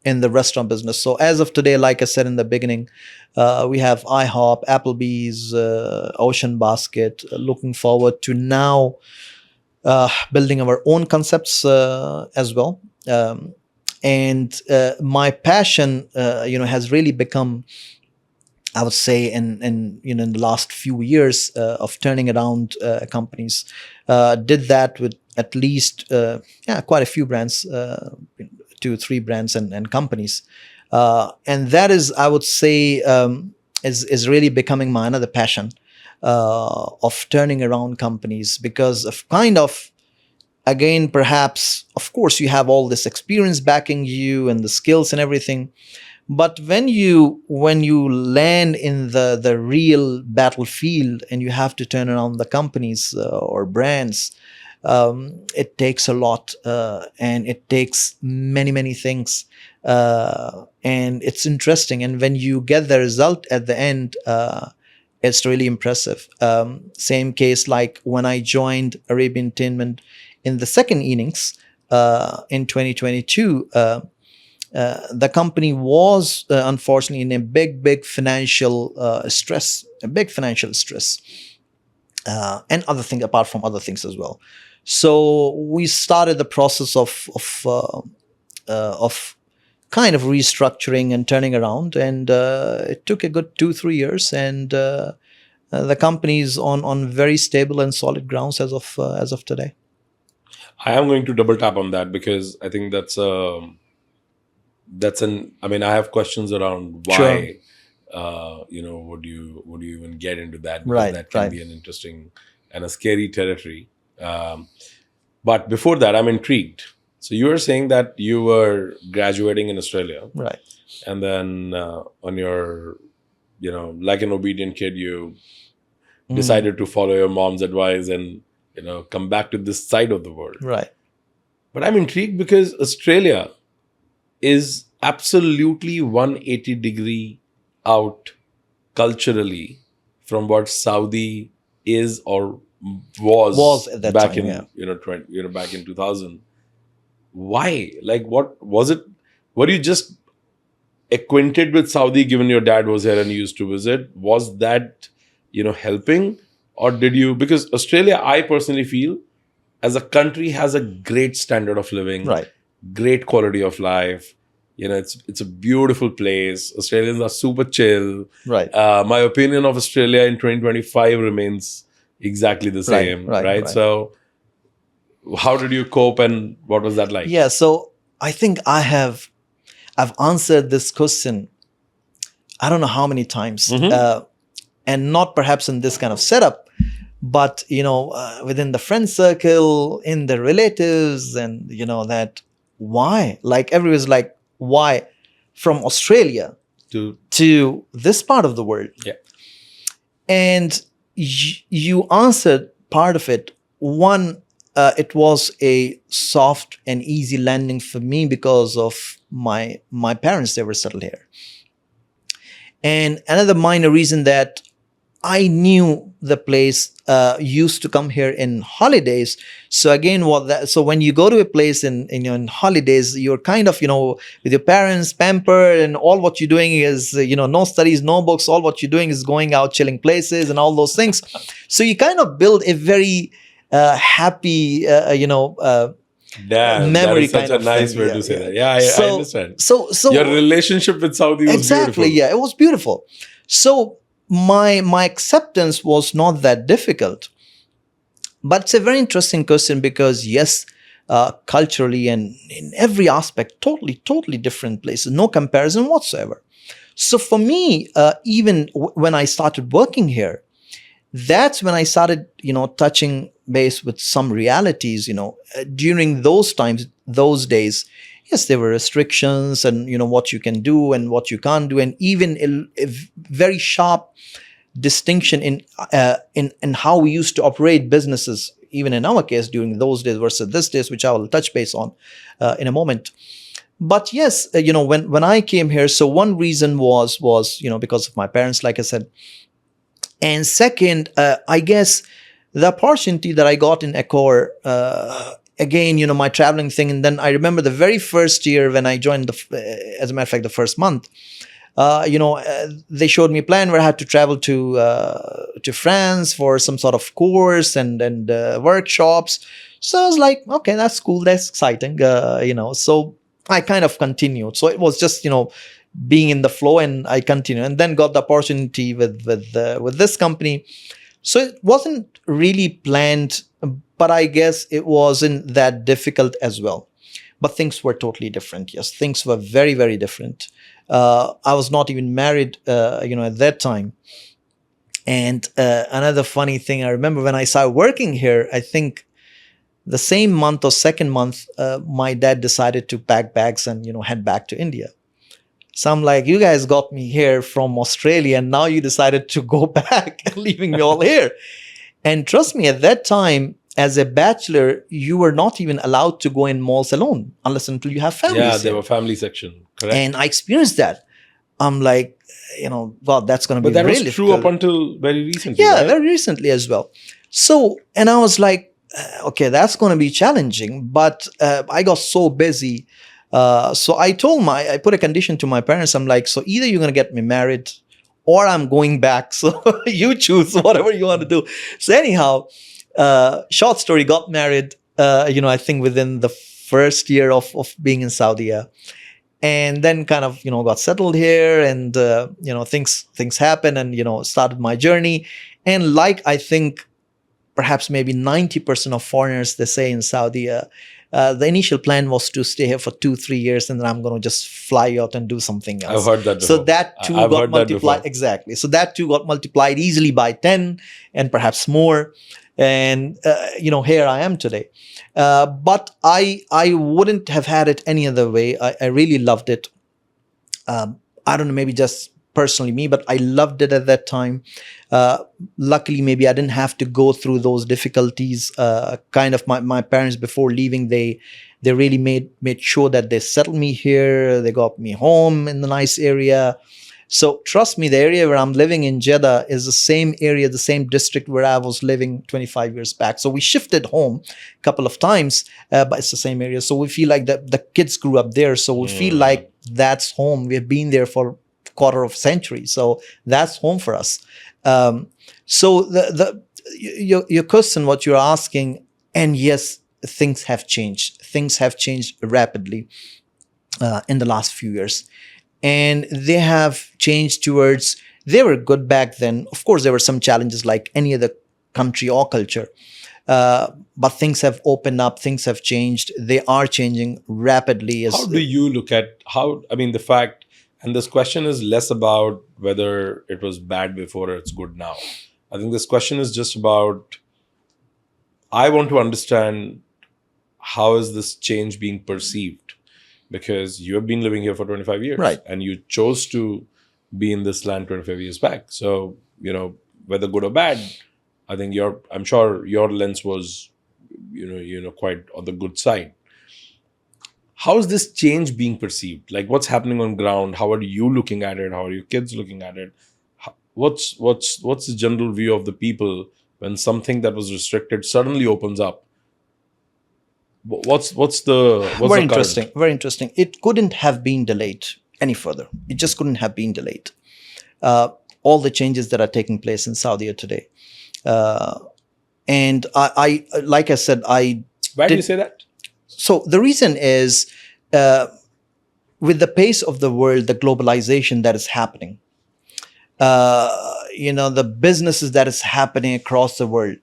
in the restaurant business. So as of today, like I said in the beginning, we have IHOP, Applebee's, Ocean Basket. Looking forward to now. Building our own concepts as well, and my passion, has really become, I would say, in the last few years of turning around companies. Did that with at least quite a few brands, 2-3 brands and companies, and that is, I would say, is really becoming my another passion. Of turning around companies, because of kind of again, perhaps, of course, you have all this experience backing you and the skills and everything. But when you land in the real battlefield and you have to turn around the companies or brands, it takes a lot, and it takes many things, and it's interesting. And when you get the result at the end, it's really impressive. Same case like when I joined Arabian Entertainment in the second innings in 2022. The company was unfortunately in a big financial stress, and other thing apart from other things as well. So we started the process of kind of restructuring and turning around, and it took a good 2-3 years, and the company is on very stable and solid grounds as of today. I am going to double tap on that because I think I mean, I have questions around why, Sure. would you even get into that? Because Right, that can right. be an interesting and a scary territory. But before that, I'm intrigued. So you were saying that you were graduating in Australia, Right. and then on your, like an obedient kid, you decided to follow your mom's advice and, come back to this side of the world. Right. But I'm intrigued because Australia is absolutely 180-degree out culturally from what Saudi is or was at that back time, in yeah. back in 2000. Why? Like, what was it? Were you just acquainted with Saudi given your dad was here and you used to visit? Was that helping, or did you? Because Australia, I personally feel, as a country, has a great standard of living, Right. great quality of life. It's a beautiful place. Australians are super chill. Right. My opinion of Australia in 2025 remains exactly the same. Right. So, how did you cope, and what was that like? Yeah. So I think I've answered this question, I don't know how many times, and not perhaps in this kind of setup, but within the friend circle, in the relatives, and that why, like everyone's like, why from Australia to this part of the world? Yeah. And you answered part of it. One, it was a soft and easy landing for me because of my parents. They were settled here. And another minor reason that I knew the place, used to come here in holidays. So again, so when you go to a place in holidays, you're kind of, with your parents, pampered, and all what you're doing is, no studies, no books. All what you're doing is going out, chilling places and all those things. So you kind of build a very happy, Damn, memory that is such kind a of nice thing. way Yeah, to say yeah. that. Yeah, I understand. So Your relationship with Saudi was exactly, beautiful. yeah, it was beautiful. So my acceptance was not that difficult. But it's a very interesting question because yes, culturally and in every aspect, totally different places, no comparison whatsoever. So for me, even when I started working here, that's when I started, touching base with some realities. During those times, those days, yes, there were restrictions and what you can do and what you can't do, and even a very sharp distinction in how we used to operate businesses, even in our case during those days versus this days, which I will touch base on in a moment. But yes, when I came here, so one reason was because of my parents, like I said. And second, I guess the opportunity that I got in Accor, again, my traveling thing. And then I remember the very first year when I joined, as a matter of fact, the first month, they showed me a plan where I had to travel to France for some sort of course and workshops. So I was like, okay, that's cool, that's exciting, So I kind of continued. So it was just being in the flow, and I continued, and then got the opportunity with this company. So it wasn't really planned, but I guess it wasn't that difficult as well. But things were totally different. Yes, things were very different. I was not even married, at that time. And another funny thing, I remember when I started working here, I think The same month or second month, my dad decided to pack bags and, head back to India. So I'm like, you guys got me here from Australia and now you decided to go back, leaving me all here. And trust me, at that time, as a bachelor, you were not even allowed to go in malls alone unless until you have families. Yeah, there here. were family section. Correct. And I experienced that. I'm like, well, that's going to be But that really was true difficult. up until very recently. Yeah, right? very recently as well. So, and I was like, okay, that's going to be challenging. But I got so busy. So I put a condition to my parents. I'm like, so either you're going to get me married or I'm going back. So you choose whatever you want to do. So anyhow, short story, got married, I think within the first year of being in Saudi. And then kind of, got settled here and, things happen and, started my journey. And like, I think perhaps maybe 90% of foreigners, they say in Saudi, the initial plan was to stay here for 2-3 years and then I'm going to just fly out and do something else. I've heard that before. So that too I've got heard that multiplied. before. Exactly. So that too got multiplied easily by 10 and perhaps more. And, here I am today. But I wouldn't have had it any other way. I really loved it. I don't know, maybe just personally me, but I loved it at that time. Luckily, maybe I didn't have to go through those difficulties. Kind of my parents before leaving, they really made sure that they settled me here. They got me home in the nice area. So trust me, the area where I'm living in Jeddah is the same area, the same district where I was living 25 years back. So we shifted home a couple of times, but it's the same area. So we feel like the kids grew up there. So we feel like that's home. We've been there for a quarter of a century. So that's home for us. So your question, what you're asking, and yes, things have changed. Things have changed rapidly in the last few years. And they have changed towards, they were good back then. Of course, there were some challenges like any other country or culture. But things have opened up, things have changed. They are changing rapidly. How do you look at the fact, and this question is less about whether it was bad before or it's good now. I think this question is just about, I want to understand how is this change being perceived? Because you have been living here for 25 years. Right. And you chose to be in this land 25 years back. So, whether good or bad, I think I'm sure your lens was, quite on the good side. How is this change being perceived? Like, what's happening on ground? How are you looking at it? How are your kids looking at it? What's the general view of the people when something that was restricted suddenly opens up? What's very interesting. Very interesting. It couldn't have been delayed any further. It just couldn't have been delayed. All the changes that are taking place in Saudi today, and I like I said, Why do you say that? So the reason is, with the pace of the world, the globalization that is happening, the businesses that is happening across the world.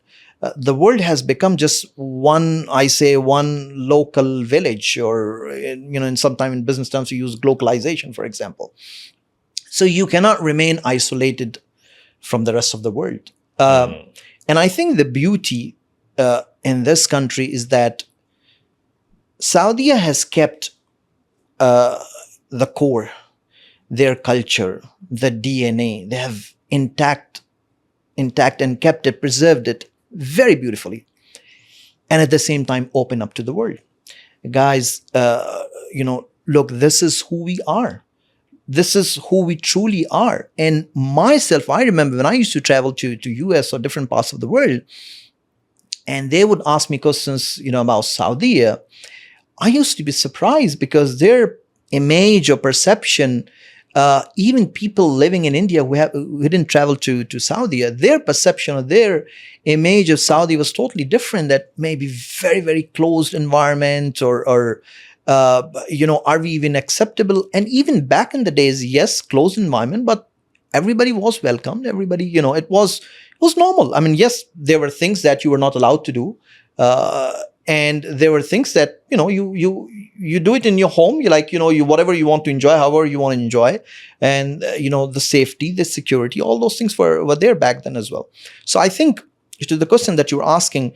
The world has become just one local village, or, in sometime in business terms, you use globalization, for example. So you cannot remain isolated from the rest of the world. And I think the beauty in this country is that Saudi has kept the core, their culture, the DNA. They have intact and kept it, preserved it very beautifully, and at the same time open up to the world. Guys, look, this is who we are. This is who we truly are. And myself, I remember when I used to travel to US or different parts of the world, and they would ask me questions, about Saudi. I used to be surprised because their image or perception, even people living in India who didn't travel to Saudi, their perception or their image of Saudi was totally different. That maybe very, very closed environment, or are we even acceptable? And even back in the days, yes, closed environment, but everybody was welcomed. Everybody, it was normal. I mean, yes, there were things that you were not allowed to do. And there were things that, you do it in your home. You like, whatever you want to enjoy, however you want to enjoy. And, the safety, the security, all those things were there back then as well. So I think to the question that you were asking,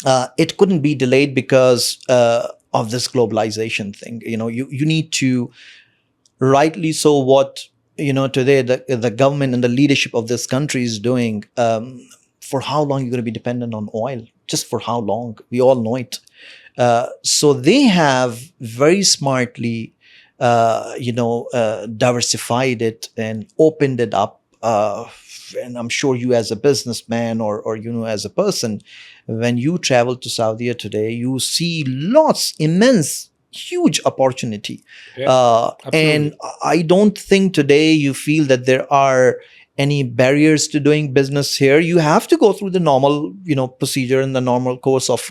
it couldn't be delayed because of this globalization thing. You need to, rightly so, what today the government and the leadership of this country is doing. For how long you're going to be dependent on oil? Just for how long? We all know it. So they have very smartly, diversified it and opened it up. And I'm sure you, as a businessman, or as a person, when you travel to Saudi today, you see lots, immense, huge opportunity. Yeah, And absolutely. I don't think today you feel that there are any barriers to doing business here. You have to go through the normal, procedure and the normal course of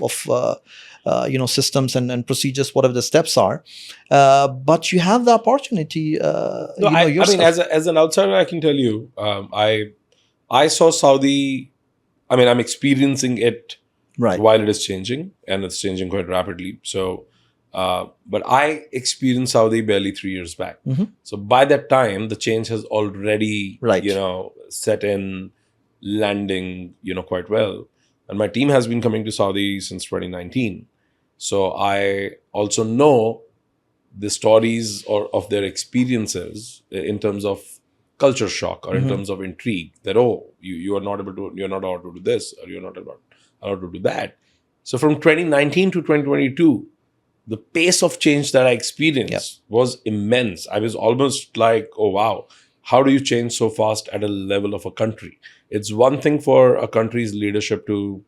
systems and procedures, whatever the steps are. But you have the opportunity, No, I mean, yourself. as an outsider, I can tell you, I saw Saudi. I mean, I'm experiencing it Right. while it is changing, and it's changing quite rapidly. So, but I experienced Saudi barely 3 years back. Mhm. So by that time, the change has already, Right. set in, landing, quite well. And my team has been coming to Saudi since 2019. So I also know the stories or of their experiences in terms of culture shock or in Mhm. terms of intrigue, that you are not able to, you're not allowed to do this, or you're not allowed to do that. So from 2019 to 2022, the pace of change that I experienced was immense. I was almost like, oh wow, how do you change so fast at a level of a country? It's one thing for a country's leadership to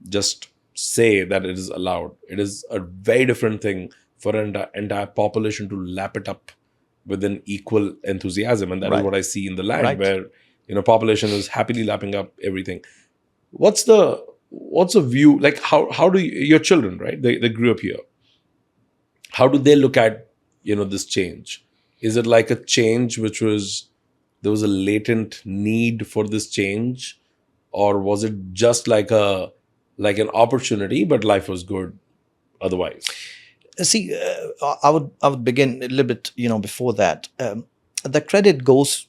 just say that it is allowed. It is a very different thing for an entire population to lap it up with an equal enthusiasm. And that is Right. what I see in the land, Right. where population is happily lapping up everything. What's the view, like? How do your children, right? They grew up here. How do they look at this change? Is it like a change which was, there was a latent need for this change, or was it just like an opportunity, but life was good otherwise? See, I would begin a little bit, before that. The credit goes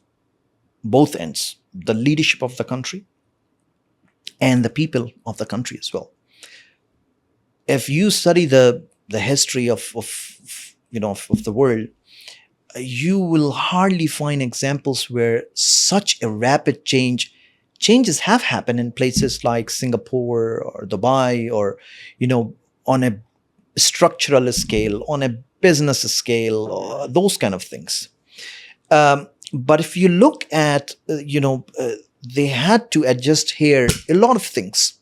both ends: the leadership of the country and the people of the country as well. If you study the history of the world, you will hardly find examples where such a rapid changes have happened in places like Singapore or Dubai, or on a structural scale, on a business scale, those kind of things. But if you look at, they had to adjust here a lot of things.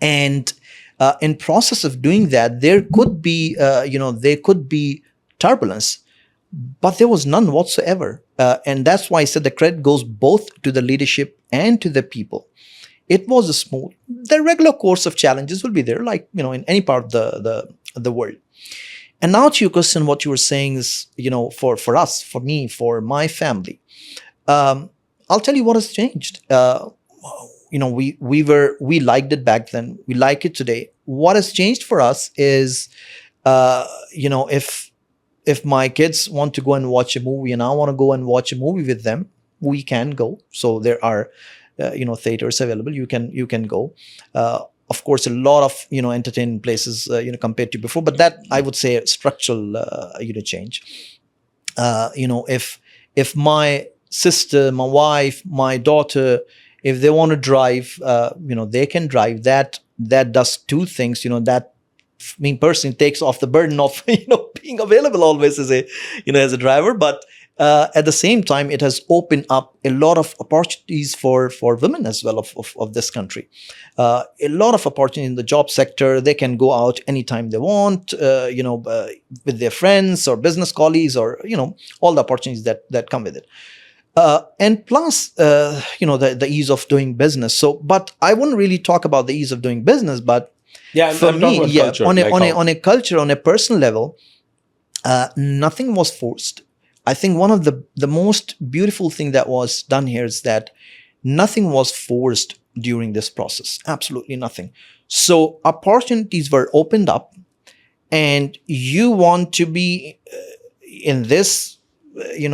And in process of doing that, there could be turbulence, but there was none whatsoever. And that's why I said the credit goes both to the leadership and to the people. It was a smooth. The regular course of challenges will be there, like in any part of the world. And now to your question, what you were saying is, for us, for me, for my family, I'll tell you what has changed. We liked it back then. We like it today. What has changed for us is, if my kids want to go and watch a movie and I want to go and watch a movie with them, we can go. So there are, theaters available. You can go. Of course, a lot of entertainment places, compared to before, but that, I would say, structural, change. If my sister, my wife, my daughter, if they want to drive, they can drive. That does two things. That, personally, takes off the burden of being available always as a driver. But at the same time, it has opened up a lot of opportunities for women as well of this country. A lot of opportunity in the job sector. They can go out anytime they want, with their friends or business colleagues, or all the opportunities that come with it. And plus, the ease of doing business. So, but I wouldn't really talk about the ease of doing business. But Yeah, for I'm talking me, about yeah, culture, on a like on a how. on a culture, on a personal level, nothing was forced. I think one of the most beautiful thing that was done here is that nothing was forced during this process. Absolutely nothing. So opportunities were opened up, and you want to be in this,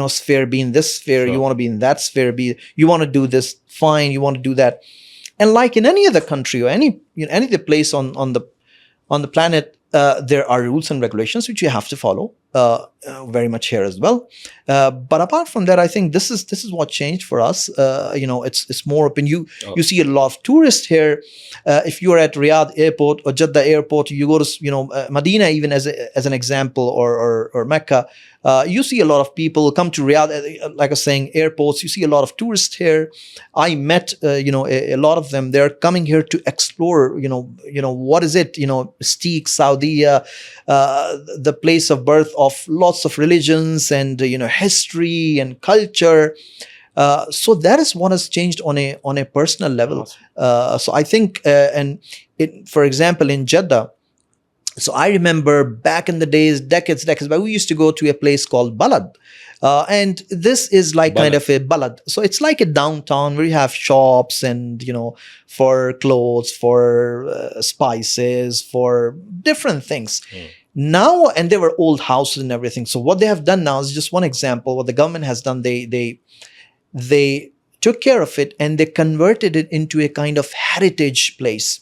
sphere, be in this sphere. You Sure. want to be in that sphere. You want to do this, fine. You want to do that. And like in any other country or any other place on the planet, there are rules and regulations which you have to follow. Very much here as well. But apart from that, I think this is what changed for us. It's more open. You see a lot of tourists here. If you are at Riyadh Airport or Jeddah Airport, you go to Medina, even as an example, or Mecca. You see a lot of people come to Riyadh, like I was saying, airports. You see a lot of tourists here. I met, a lot of them. They're coming here to explore, what is it, Steak, Saudi, the place of birth of lots of religions and, history and culture. So that is what has changed on a personal level. Awesome. So I think, for example, in Jeddah, so I remember back in the days, decades back, we used to go to a place called Balad. And this is like kind of a balad. So it's like a downtown where you have shops and, for clothes, for spices, for different things. Now, and there were old houses and everything. So what they have done now is just one example. What the government has done, they took care of it and they converted it into a kind of heritage place.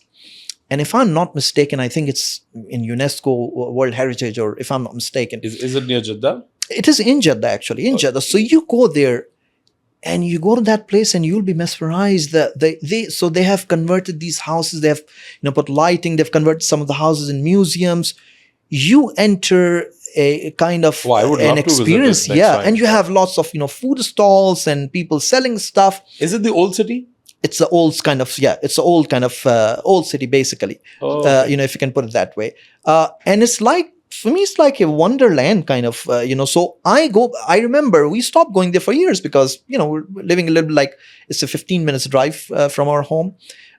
And if I'm not mistaken, I think it's in UNESCO World Heritage, or if I'm not mistaken. Is it near Jeddah? It is in Jeddah, actually, in Jeddah. So you go there and you go to that place and you'll be mesmerized. So they have converted these houses. They have put lighting. They've converted some of the houses in museums. You enter a kind of an experience. Yeah. And you have lots of, food stalls and people selling stuff. Is it the old city? It's the old kind of, it's the old kind of old city, basically. Okay. If you can put it that way. And it's like, for me, it's like a wonderland kind of, so I remember we stopped going there for years because, we're living a little bit like it's a 15 minutes drive from our home.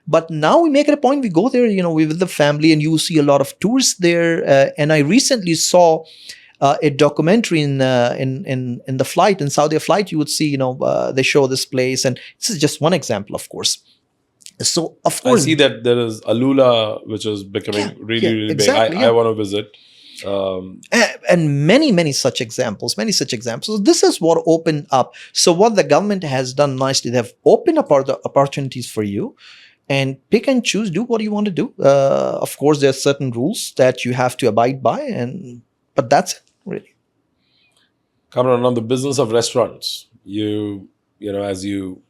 But now we make it a point, we go there, we with the family, and you see a lot of tourists there. And I recently saw a documentary in the flight, in Saudi flight, you would see, they show this place, and this is just one example, of course. So, of course, I see that there is Alula, which is becoming really exactly, big. I want to visit. And many such examples. This is what opened up. So what the government has done nicely, they have opened up the opportunities for you. And pick and choose, do what you want to do. Of course, there are certain rules that you have to abide by, but that's it, really. Kamran, on the business of restaurants, as you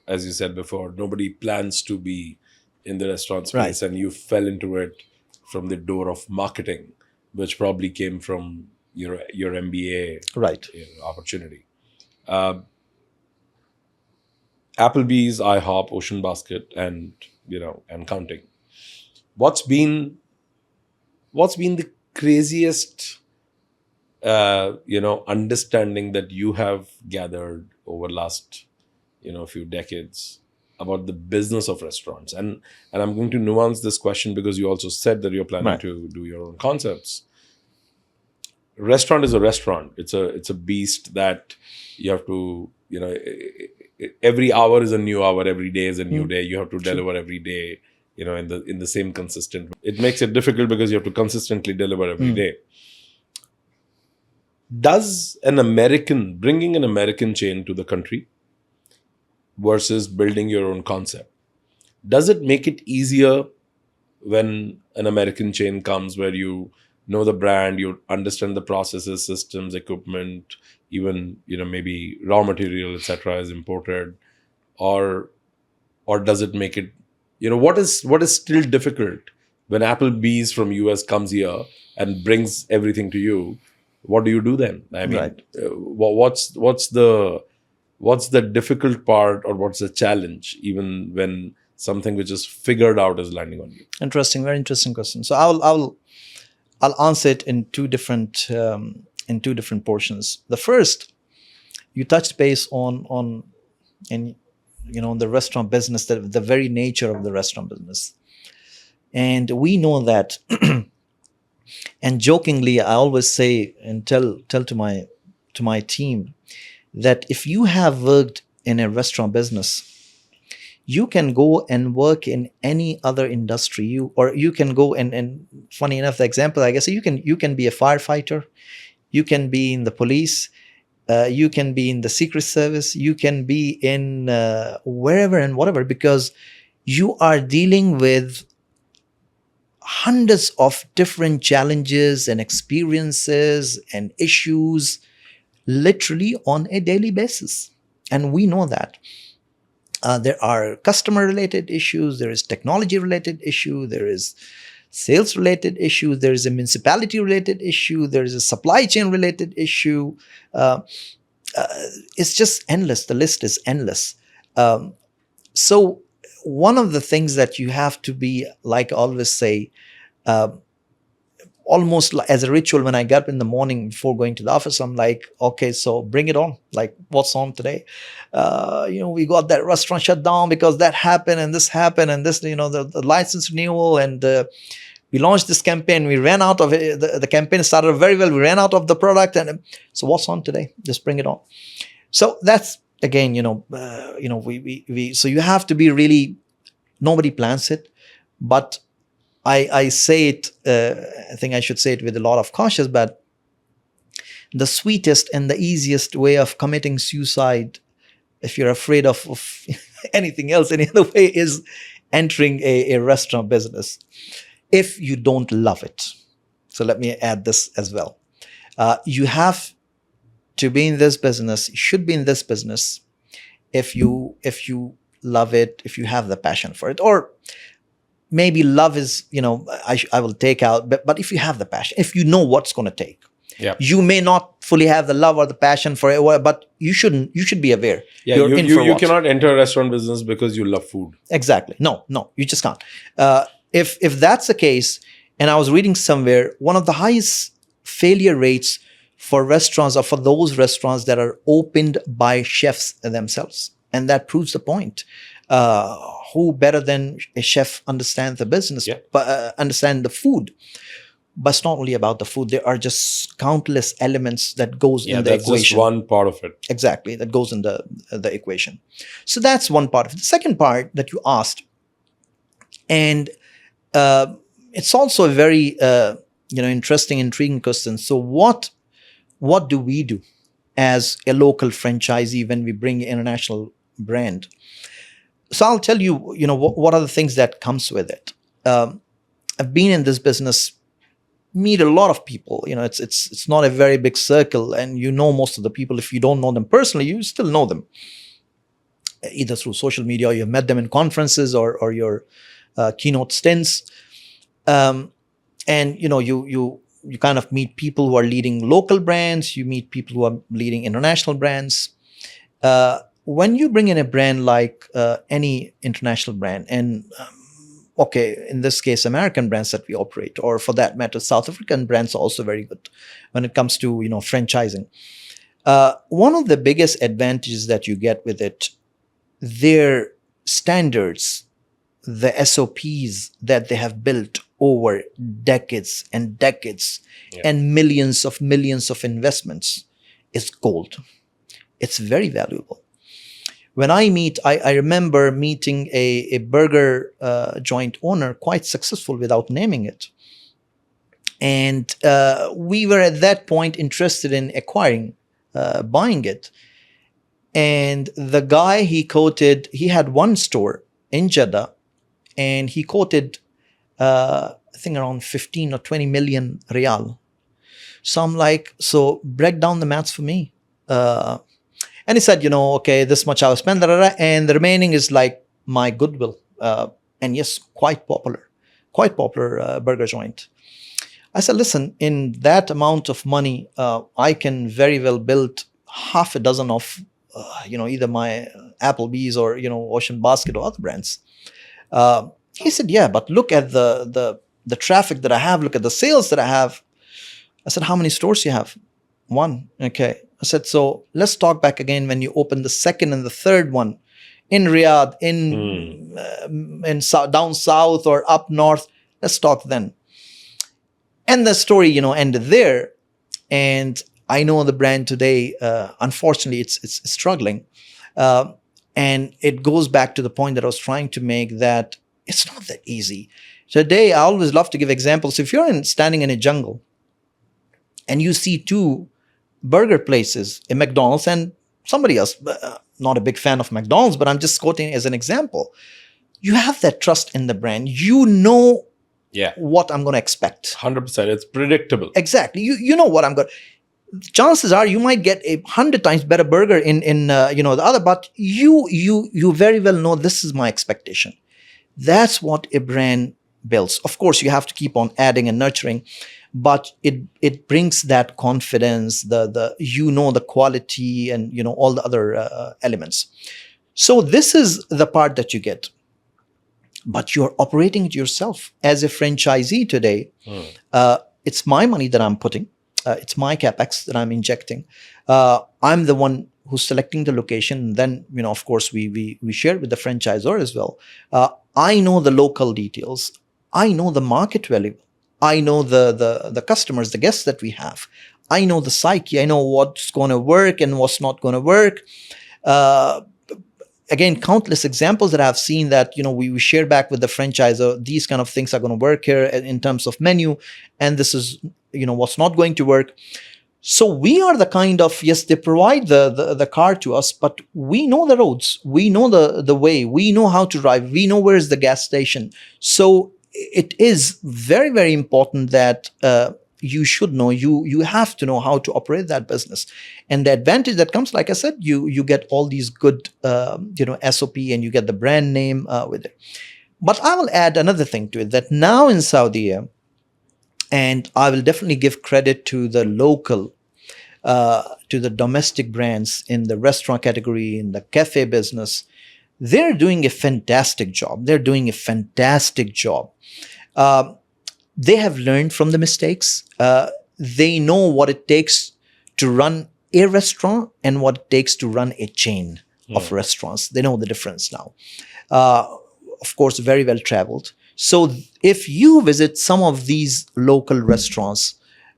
said before, nobody plans to be in the restaurant space, right. And you fell into it from the door of marketing, which probably came from your MBA right opportunity. Applebee's, IHOP, Ocean Basket, and counting. What's been the craziest understanding that you have gathered over last few decades about the business of restaurants? And I'm going to nuance this question because you also said that you're planning to do your own concepts. Restaurant is a restaurant. It's a beast that you have to every hour is a new hour, every day is a new day. You have to deliver every day, in the same consistent. It makes it difficult because you have to consistently deliver every day. Does bringing an American chain to the country versus building your own concept, does it make it easier when an American chain comes where you know the brand, you understand the processes, systems, equipment, even maybe raw material, etc. is imported, or does it make it what is still difficult when Applebee's from US comes here and brings everything to you? What do you do then? I mean, what's the difficult part, or what's the challenge, even when something which is figured out is landing on you? Interesting, very interesting question. So I'll answer it in two different portions. The first, you touched base on the restaurant business, the very nature of the restaurant business, and we know that. And jokingly, I always say and tell to my team that if you have worked in a restaurant business, you can go and work in any other industry. You can go and funny enough, the example, I guess, you can be a firefighter, you can be in the police, you can be in the Secret Service, you can be in wherever and whatever, because you are dealing with hundreds of different challenges and experiences and issues literally on a daily basis. And we know that. There are customer related issues, there is technology related issue, there is sales related issue, there is a municipality related issue, there is a supply chain related issue. It's just endless. The list is endless. So one of the things that you have to be, like I always say, almost as a ritual, when I get up in the morning before going to the office, I'm like, okay, so bring it on. Like, what's on today? We got that restaurant shut down because that happened and this, the license renewal, and we launched this campaign. We ran out of it. The campaign started very well. We ran out of the product, and so what's on today? Just bring it on. So that's again, so you have to be really. Nobody plans it, but I say it. I think I should say it with a lot of caution, but the sweetest and the easiest way of committing suicide, if you're afraid of anything else, any other way, is entering a restaurant business if you don't love it. So let me add this as well. You have to be in this business. You should be in this business if you love it, if you have the passion for it, or maybe love is, I will take out, but if you have the passion, if you know what's going to take. Yeah. You may not fully have the love or the passion for it, but you should be aware. Yeah, you cannot enter a restaurant business because you love food. Exactly. No, you just can't. If that's the case, and I was reading somewhere, one of the highest failure rates for restaurants are for those restaurants that are opened by chefs themselves. And that proves the point. Who better than a chef understands the business, understand the food? But it's not only about the food. There are just countless elements that goes in the equation. Just one part of it. Exactly, that goes in the equation. So that's one part of it. The second part that you asked, and it's also a very interesting, intriguing question. So what do we do as a local franchisee when we bring international brand? So I'll tell you, what are the things that comes with it. I've been in this business, meet a lot of people. It's not a very big circle, and most of the people. If you don't know them personally, you still know them, either through social media, or you've met them in conferences or your keynote stints. And you kind of meet people who are leading local brands. You meet people who are leading international brands. When you bring in a brand like any international brand, and in this case, American brands that we operate, or for that matter, South African brands are also very good when it comes to franchising. One of the biggest advantages that you get with it, their standards, the SOPs that they have built over decades and decades, and millions of investments, is gold. It's very valuable. When I remember meeting a burger joint owner, quite successful without naming it. And we were at that point interested in buying it. And the guy he had one store in Jeddah, and he quoted, I think around 15 or 20 million riyal. So I'm like, so break down the maths for me. And he said, okay, this much I'll spend, and the remaining is like my goodwill. And yes, quite popular burger joint. I said, listen, in that amount of money, I can very well build half a dozen of, either my Applebee's or, Ocean Basket or other brands. He said, yeah, but look at the traffic that I have. Look at the sales that I have. I said, how many stores do you have? One. Okay. I said, so let's talk back again when you open the second and the third one in Riyadh, down south or up north. Let's talk then. And the story, ended there. And I know the brand today, unfortunately, it's struggling. And it goes back to the point that I was trying to make, that it's not that easy. Today, I always love to give examples. If you're standing in a jungle and you see two burger places, a McDonald's and somebody else, not a big fan of McDonald's, but I'm just quoting as an example. you have that trust in the brand. You know Yeah. what I'm going to expect. 100%. It's predictable. Exactly. You know what I'm going. Chances are you might get 100 times better burger in the other, but you very well know this is my expectation. That's what a brand builds. Of course, you have to keep on adding and nurturing, but it brings that confidence, the quality, and all the other elements. So this is the part that you get, but you're operating it yourself as a franchisee today. It's my money that I'm putting. It's my capex that I'm injecting. I'm the one who's selecting the location. Then, of course, we share with the franchisor as well. I know the local details. I know the market value. I know the customers, the guests that we have. I know the psyche. I know what's going to work and what's not going to work. Again, countless examples that I've seen that, we share back with the franchisor, these kind of things are going to work here in terms of menu, and this is, what's not going to work. So we are the kind of, yes, they provide the car to us, but we know the roads, we know the way, we know how to drive, we know where's the gas station. So it is very, very important that you should know, you have to know how to operate that business. And the advantage that comes, like I said, you get all these good SOP, and you get the brand name with it. But I will add another thing to it, that now in Saudi, and I will definitely give credit to the local, to the domestic brands in the restaurant category, in the cafe business. They're doing a fantastic job. They have learned from the mistakes. They know what it takes to run a restaurant and what it takes to run a chain of restaurants. They know the difference now. Of course, very well traveled. So if you visit some of these local restaurants,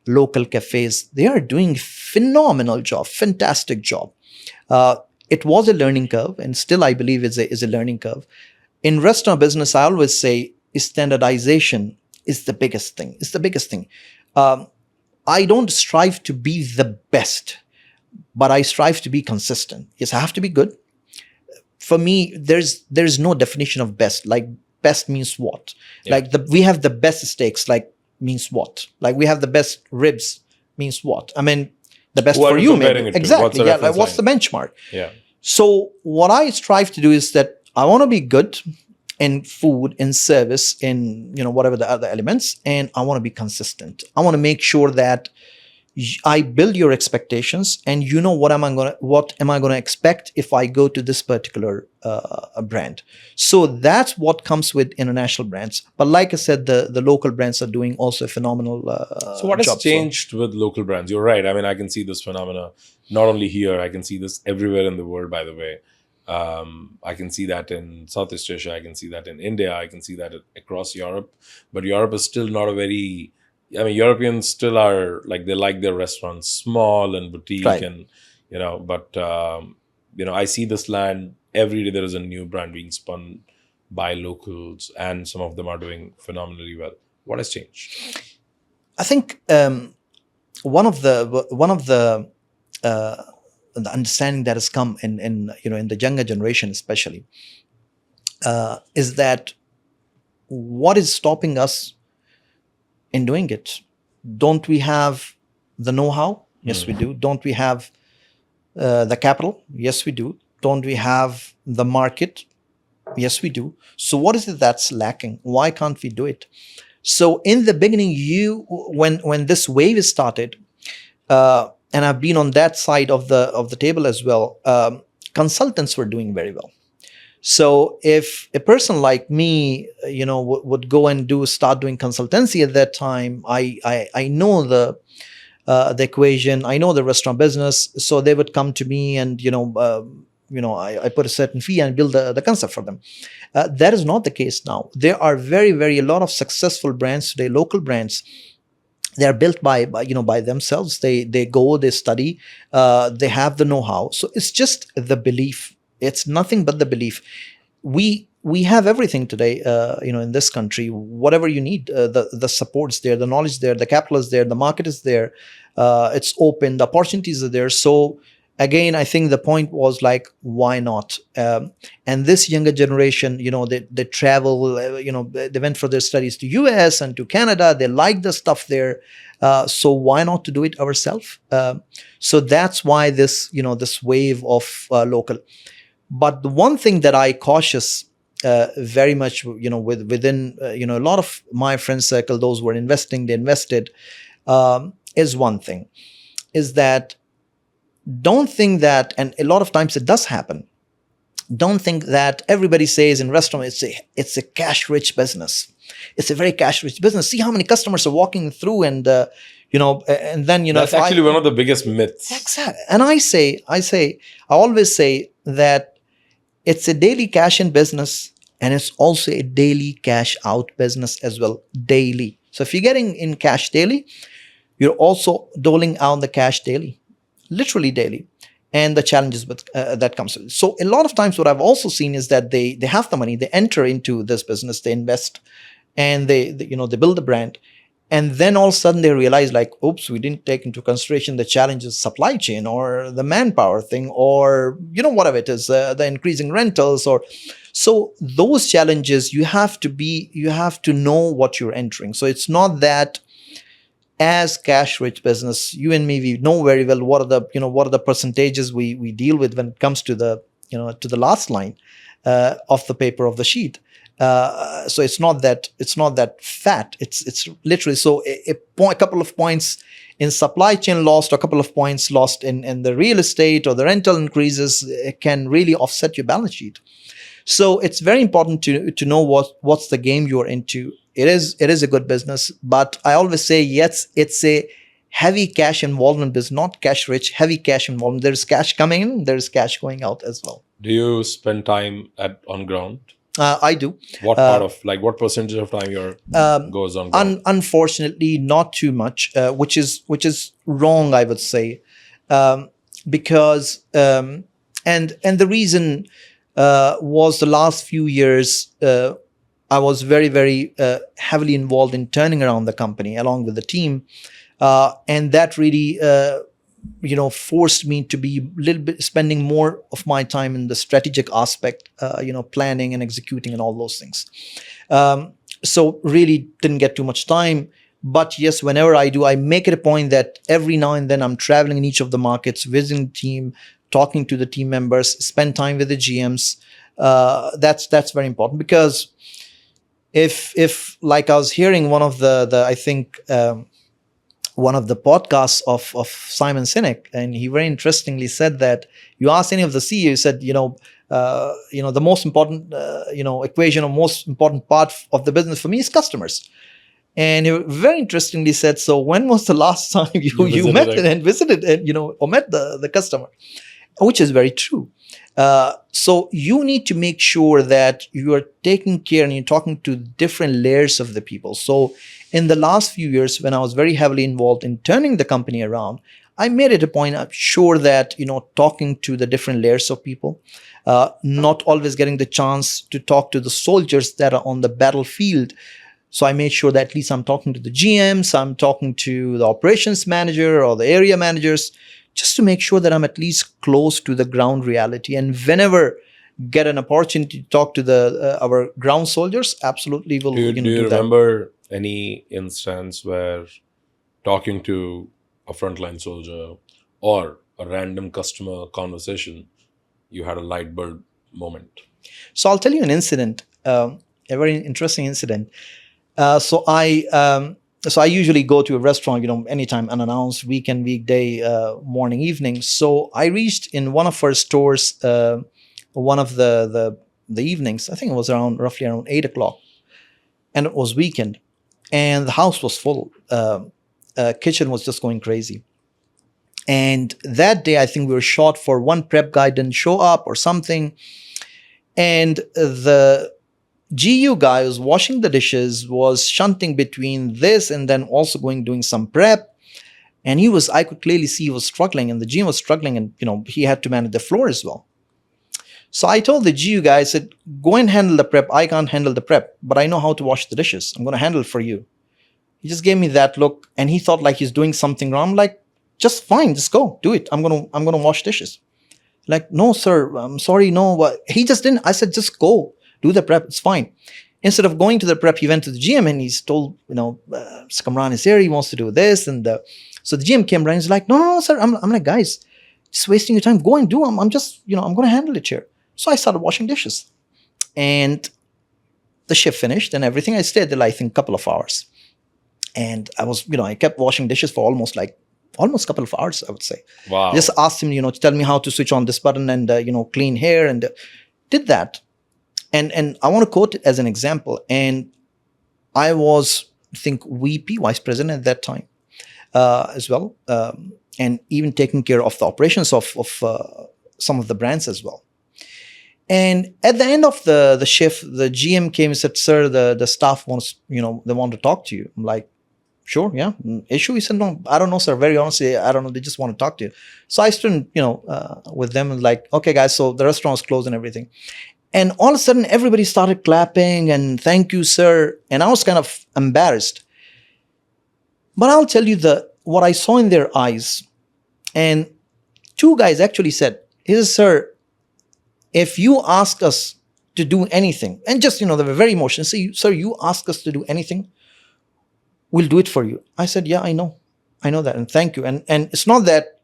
local cafes, they are doing phenomenal job, fantastic job. It was a learning curve, and still I believe is a learning curve. In restaurant business, I always say standardization is the biggest thing. It's the biggest thing. I don't strive to be the best, but I strive to be consistent. Yes, I have to be good. For me, there's no definition of best. Like, best means what? Yeah. Like we have the best steaks, like, means what? Like, we have the best ribs, means what? I mean, the best for you, maybe. Exactly. Yeah. Like, what's the benchmark? Yeah. So what I strive to do is that I want to be good in food, in service, in whatever the other elements, and I want to be consistent. I want to make sure that I build your expectations, and what am I going to expect if I go to this particular brand. So that's what comes with international brands. But like I said, the local brands are doing also a phenomenal So what has job. changed with local brands? You're right. I mean, I can see this phenomena not only here. I can see this everywhere in the world, by the way. I can see that in Southeast Asia. I can see that in India. I can see that across Europe. But Europe is still not a very... I mean, Europeans still are like, they like their restaurants small and boutique, right. And but I see this land every day. There is a new brand being spun by locals, and some of them are doing phenomenally well. What has changed? I think one of the understanding that has come in the younger generation, especially, is that what is stopping us in doing it? Don't we have the know-how? Yes, we do. Don't we have the capital? Yes, we do. Don't we have the market? Yes, we do. So what is it that's lacking? Why can't we do it? So in the beginning, when this wave started, and I've been on that side of the table as well, consultants were doing very well. So if a person like me, would go and start doing consultancy at that time, I know the equation, I know the restaurant business. So they would come to me, and I put a certain fee and build the concept for them. That is not the case now. There are a lot of successful brands today, local brands. They are built by themselves. They go, they study, they have the know-how. So it's just the belief. It's nothing but the belief. We have everything today, in this country. Whatever you need, the support's there, the knowledge there, the capital is there, the market is there. It's open, the opportunities are there. So again, I think the point was like, why not? And this younger generation, they travel, they went for their studies to US and to Canada. They like the stuff there. So why not to do it ourselves? So that's why this wave of local. But the one thing that I cautious very much, within, a lot of my friend circle, those who are investing, they invested, is one thing, is that don't think that, and a lot of times it does happen, don't think that everybody says in restaurant it's a cash rich business. It's a very cash rich business. See how many customers are walking through, and and then that's actually one of the biggest myths. Exactly. And I always say that it's a daily cash in business, and it's also a daily cash out business as well, daily. So if you're getting in cash daily, you're also doling out the cash daily, literally daily, and the challenges with that comes with it. So a lot of times what I've also seen is that they have the money, they enter into this business, they invest, and they build the brand, and then all of a sudden they realize like, oops, we didn't take into consideration the challenges, supply chain or the manpower thing, or whatever it is, the increasing rentals, or so those challenges, you have to know what you're entering. So it's not that as cash rich business, you and me, we know very well what are the percentages we deal with when it comes to the to the last line of the paper of the sheet. So it's not that fat. It's literally, so a couple of points in supply chain lost, a couple of points lost in the real estate or the rental increases, it can really offset your balance sheet. So it's very important to know what's the game you're into. It is a good business, but I always say, yes, it's a heavy cash involvement business, not cash rich, heavy cash involvement. There's cash coming in, there's cash going out as well. Do you spend time on ground? I do. What part of, like, what percentage of time goes on ground? Unfortunately, not too much, which is wrong, I would say, because and the reason was the last few years I was very, very heavily involved in turning around the company along with the team, and that really forced me to be a little bit spending more of my time in the strategic aspect, planning and executing and all those things. So really didn't get too much time. But yes, whenever I do, I make it a point that every now and then I'm traveling in each of the markets, visiting the team, talking to the team members, spend time with the GMs. That's very important, because if like I was hearing one of the I think one of the podcasts of Simon Sinek, and he very interestingly said that you ask any of the CEOs, said the most important equation or most important part of the business for me is customers. And he very interestingly said, so when was the last time you met and visited and or met the customer? Which is very true. So you need to make sure that you are taking care and you're talking to different layers of the people. So in the last few years, when I was very heavily involved in turning the company around, I made it a point, I'm sure that, talking to the different layers of people, not always getting the chance to talk to the soldiers that are on the battlefield. So I made sure that at least I'm talking to the GMs, I'm talking to the operations manager or the area managers, just to make sure that I'm at least close to the ground reality. And whenever get an opportunity to talk to our ground soldiers, absolutely will do you that. Remember any instance where talking to a frontline soldier or a random customer conversation, you had a light bulb moment? So I'll tell you an incident, a very interesting incident. So I usually go to a restaurant, anytime, unannounced, weekend, weekday, morning, evening. So I reached in one of our stores, one of the evenings. I think it was roughly around 8:00, and it was weekend, and the house was full. Kitchen was just going crazy. And that day, I think we were short for one prep guy didn't show up or something, and the GU guy was washing the dishes, was shunting between this and then also doing some prep. And I could clearly see he was struggling, and the GM was struggling, and he had to manage the floor as well. So I told the GU guy, I said, go and handle the prep. I can't handle the prep, but I know how to wash the dishes. I'm going to handle it for you. He just gave me that look, and he thought like he's doing something wrong. I'm like, just fine, just go do it. I'm gonna wash dishes. Like, no, sir, I'm sorry, no. He just didn't. I said, just go do the prep. It's fine. Instead of going to the prep, he went to the GM and he's told, Kamran is here. He wants to do this. And so the GM came around. He's like, no, sir. I'm like, guys, just wasting your time. Go and do. I'm just, I'm going to handle it here. So I started washing dishes. And the shift finished and everything. I stayed there, I think, a couple of hours. And I was, I kept washing dishes for almost a couple of hours, I would say. Wow. I just asked him, to tell me how to switch on this button and, clean here, and did that. And I want to quote it as an example. And I was, I think, VP, vice president at that time as well. And even taking care of the operations of some of the brands as well. And at the end of the shift, the GM came and said, sir, the staff wants, they want to talk to you. I'm like, sure, yeah. Issue? He said, no, I don't know, sir. Very honestly, I don't know. They just want to talk to you. So I stood, with them and like, okay, guys, so the restaurant was closed and everything. And all of a sudden, everybody started clapping and thank you, sir. And I was kind of embarrassed. But I'll tell you what I saw in their eyes. And two guys actually said, he says, sir, if you ask us to do anything, and just, they were very emotional. Say, sir, you ask us to do anything, we'll do it for you. I said, yeah, I know that. And thank you. And it's not that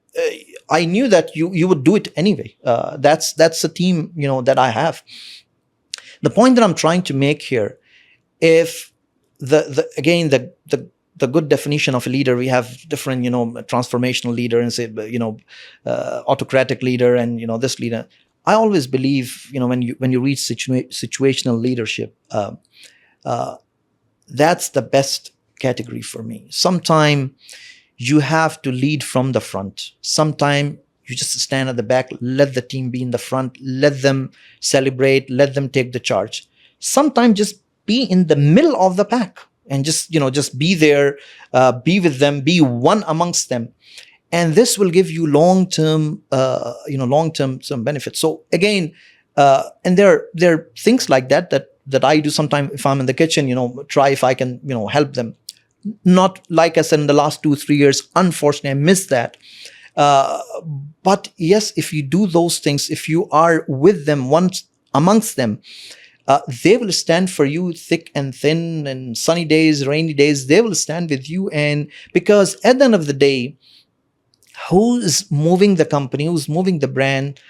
I knew that you would do it anyway. That's the team, that I have. The point that I'm trying to make here, if the good definition of a leader, we have different, transformational leader and say, autocratic leader and, this leader. I always believe, when you reach situational leadership, that's the best category for me. Sometime you have to lead from the front. Sometime you just stand at the back, let the team be in the front, let them celebrate, let them take the charge. Sometimes just be in the middle of the pack and just be there, be with them, be one amongst them. And this will give you long-term some benefits. So again, and there are things like that I do sometimes if I'm in the kitchen, try if I can, help them. Not like I said in the last 2-3 years, unfortunately, I missed that. But yes, if you do those things, if you are with them, once amongst them, they will stand for you thick and thin, and sunny days, rainy days, they will stand with you. And because at the end of the day, who is moving the company, who's moving the brand,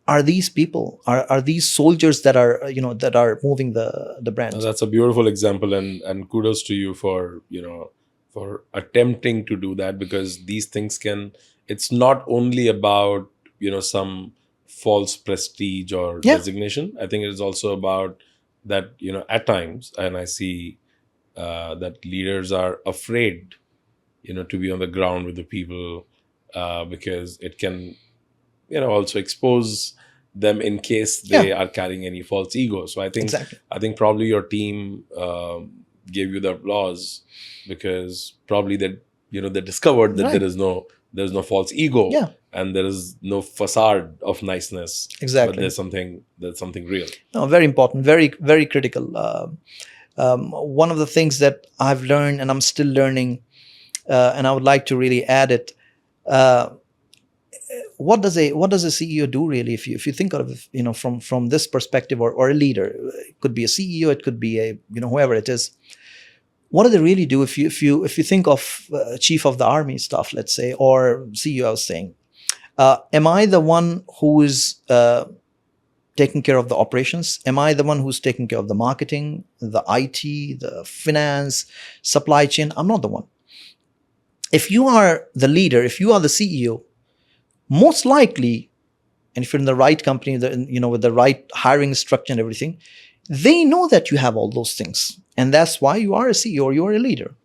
are these people, are these soldiers that are moving the brand. That's a beautiful example, and kudos to you for attempting to do that, because these things it's not only about some false prestige or designation. I think it is also about that at times, and I see that leaders are afraid to be on the ground with the people, because it can also expose them in case they are carrying any false ego. So I think probably your team gave you the applause, because probably that they discovered that there's no false ego, and there is no facade of niceness. Exactly. But there's something real. No, very important, very, very critical. One of the things that I've learned, and I'm still learning, and I would like to really add it. What does a CEO do really? If you think of it, from this perspective, or a leader, it could be a CEO, it could be a whoever it is. What do they really do? If you think of chief of the army staff, let's say, or CEO, I was saying, am I the one who is taking care of the operations? Am I the one who's taking care of the marketing, the IT, the finance, supply chain? I'm not the one. If you are the leader, if you are the CEO, most likely, and if you're in the right company, with the right hiring structure and everything, they know that you have all those things. And that's why you are a CEO or you are a leader.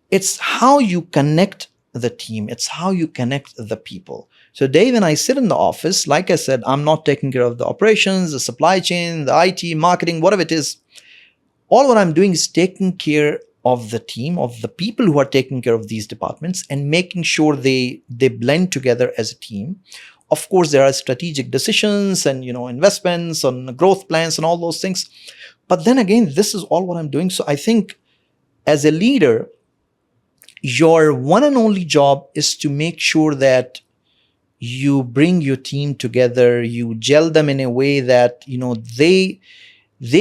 It's how you connect the team. It's how you connect the people. So Dave and I sit in the office, like I said, I'm not taking care of the operations, the supply chain, the IT, marketing, whatever it is. All what I'm doing is taking care of the team, of the people who are taking care of these departments, and making sure they blend together as a team. Of course, there are strategic decisions and investments on growth plans and all those things. But then again, this is all what I'm doing. So I think as a leader, your one and only job is to make sure that you bring your team together, you gel them in a way that they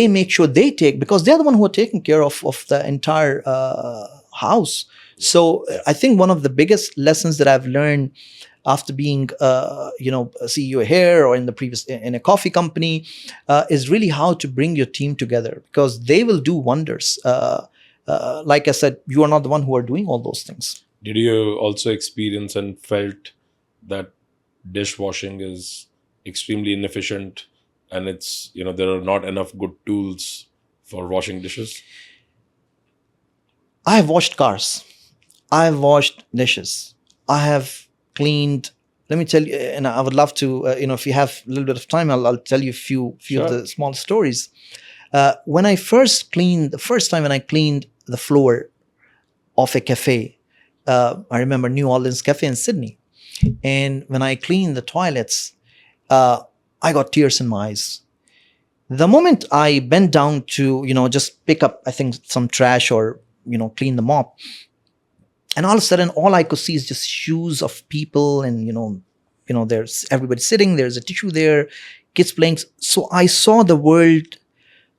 make sure they take, because they're the one who are taking care of the entire house. So I think one of the biggest lessons that I've learned after being a CEO here or in the previous in a coffee company is really how to bring your team together, because they will do wonders. Like I said, you are not the one who are doing all those things. Did you also experience and felt that dishwashing is extremely inefficient and it's, there are not enough good tools for washing dishes? I have washed cars. I have washed dishes. I have cleaned. Let me tell you, and I would love to, if you have a little bit of time, I'll tell you a few of Sure. the small stories. When I first cleaned, the first time when I cleaned the floor of a cafe, I remember New Orleans Cafe in Sydney. And when I cleaned the toilets, I got tears in my eyes. The moment I bent down to, just pick up, I think, some trash or, clean the mop, and all of a sudden, all I could see is just shoes of people, and there's everybody sitting. There's a tissue there, kids playing. So I saw the world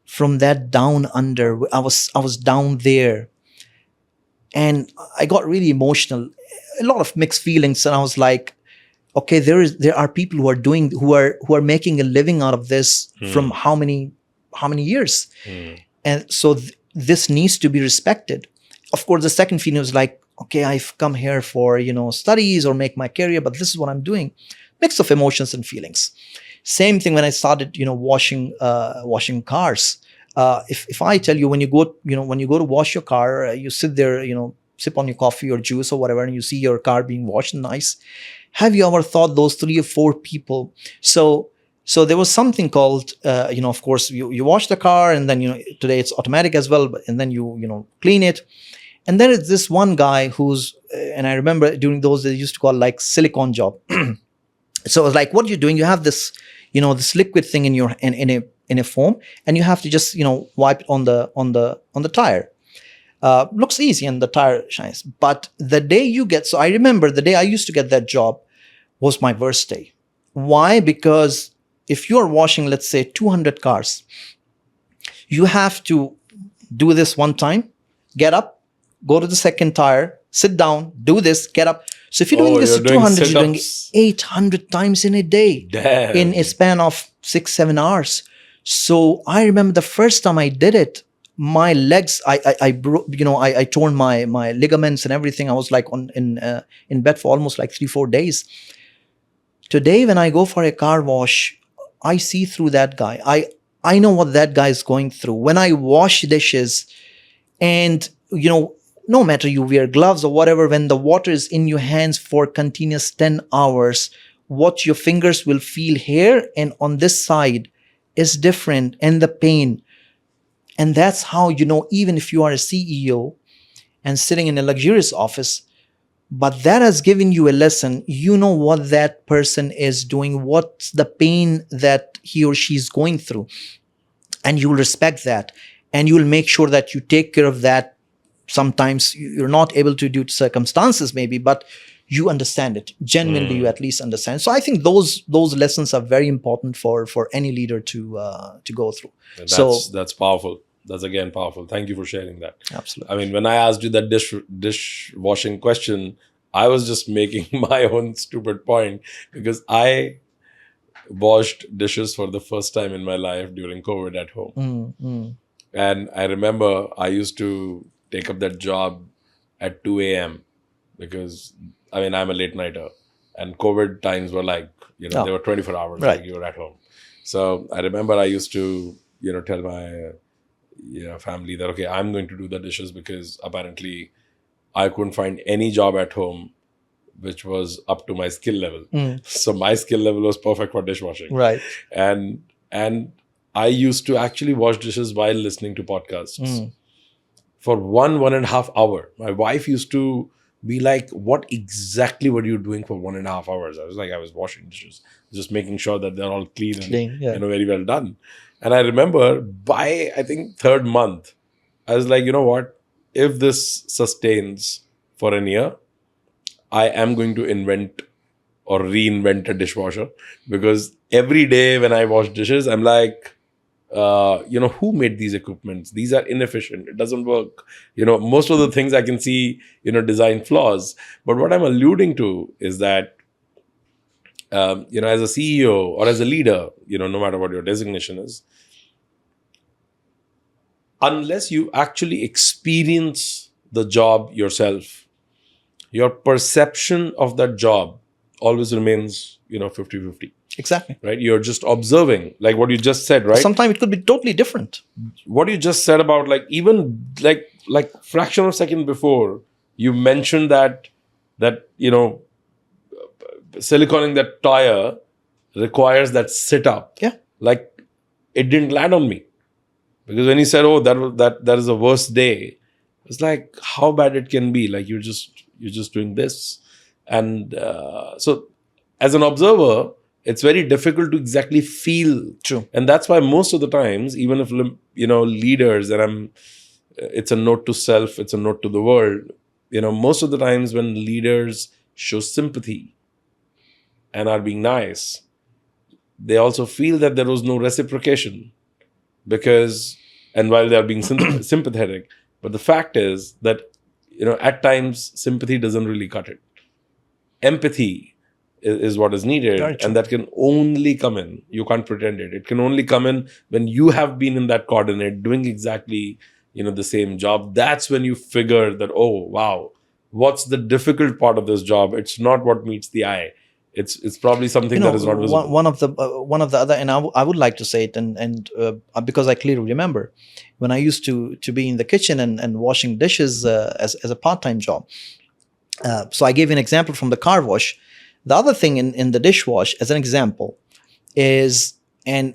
from that down under. I was down there, and I got really emotional. A lot of mixed feelings, and I was like, okay, there are people who are making a living out of this from how many years, and so this needs to be respected. Of course, the second feeling was like, okay, I've come here for studies or make my career, but this is what I'm doing. Mix of emotions and feelings. Same thing when I started washing cars. If I tell you, when you go to wash your car, you sit there, sip on your coffee or juice or whatever, and you see your car being washed nice. Have you ever thought those 3 or 4 people? So there was something called, of course, you wash the car, and then today it's automatic as well, and then you clean it. And there is this one guy and I remember during those days, they used to call like silicone job. So it was like, what are you doing? You have this, this liquid thing in a foam, and you have to just, wipe it on the tire. Looks easy, and the tire shines. But the day so I remember the day I used to get that job was my worst day. Why? Because if you are washing, let's say 200 cars, you have to do this one time, get up, go to the second tire, sit down, do this, get up. So if you're doing this 200, you're doing 800 times in a day. Damn. In a span of 6-7 hours. So I remember the first time I did it, my legs, I broke, I torn my ligaments and everything. I was like in bed for almost like 3-4 days. Today, when I go for a car wash, I see through that guy. I know what that guy is going through. When I wash dishes, and no matter you wear gloves or whatever, when the water is in your hands for continuous 10 hours, what your fingers will feel here and on this side is different, and the pain. And that's how, even if you are a CEO and sitting in a luxurious office, but that has given you a lesson, what that person is doing, what's the pain that he or she is going through. And you will respect that, and you will make sure that you take care of that. Sometimes you're not able to due to circumstances maybe, but you understand it. Genuinely, you at least understand. So I think those lessons are very important for any leader to go through. That's powerful. That's again powerful. Thank you for sharing that. Absolutely. I mean, when I asked you that dishwashing question, I was just making my own stupid point, because I washed dishes for the first time in my life during COVID at home. And I remember I used to take up that job at 2 a.m. because, I'm a late nighter, and COVID times were like, they were 24 hours, right. Like you were at home. So I remember I used to, tell my family that, okay, I'm going to do the dishes, because apparently I couldn't find any job at home which was up to my skill level. So my skill level was perfect for dishwashing. Right. And I used to actually wash dishes while listening to podcasts for 1.5 hour. My wife used to be like, what exactly were you doing for 1.5 hours? I was like, I was washing dishes, just making sure that they're all clean and very well done. And I remember by, I think, 3rd month, I was like, you know what? If this sustains for a year, I am going to invent or reinvent a dishwasher, because every day when I wash dishes, I'm like, who made these equipments? These are inefficient. It doesn't work. Most of the things I can see, design flaws. But what I'm alluding to is that, as a CEO or as a leader, no matter what your designation is, unless you actually experience the job yourself, your perception of that job always remains, 50-50. Exactly. Right? You're just observing, like what you just said, right? Sometimes it could be totally different. What you just said about even fraction of a second before, you mentioned that siliconing that tire requires that sit up. Yeah. Like, it didn't land on me, because when he said, "Oh, that is the worst day," it's like, how bad it can be. Like, you're just doing this, and so as an observer, it's very difficult to exactly feel. True. And that's why most of the times, even if leaders, and it's a note to self, it's a note to the world. Most of the times when leaders show sympathy and are being nice, they also feel that there was no reciprocation, and while they are being sympathetic, but the fact is that at times sympathy doesn't really cut it. Empathy is what is needed, and that can only come in. You can't pretend it. It can only come in when you have been in that coordinate doing exactly the same job. That's when you figure that, oh wow, what's the difficult part of this job? It's not what meets the eye. It's probably something that is not visible. One of the other, and I would like to say it, and because I clearly remember when I used to be in the kitchen and washing dishes as a part-time job. So I gave you an example from the car wash. The other thing in the dishwash, as an example, is and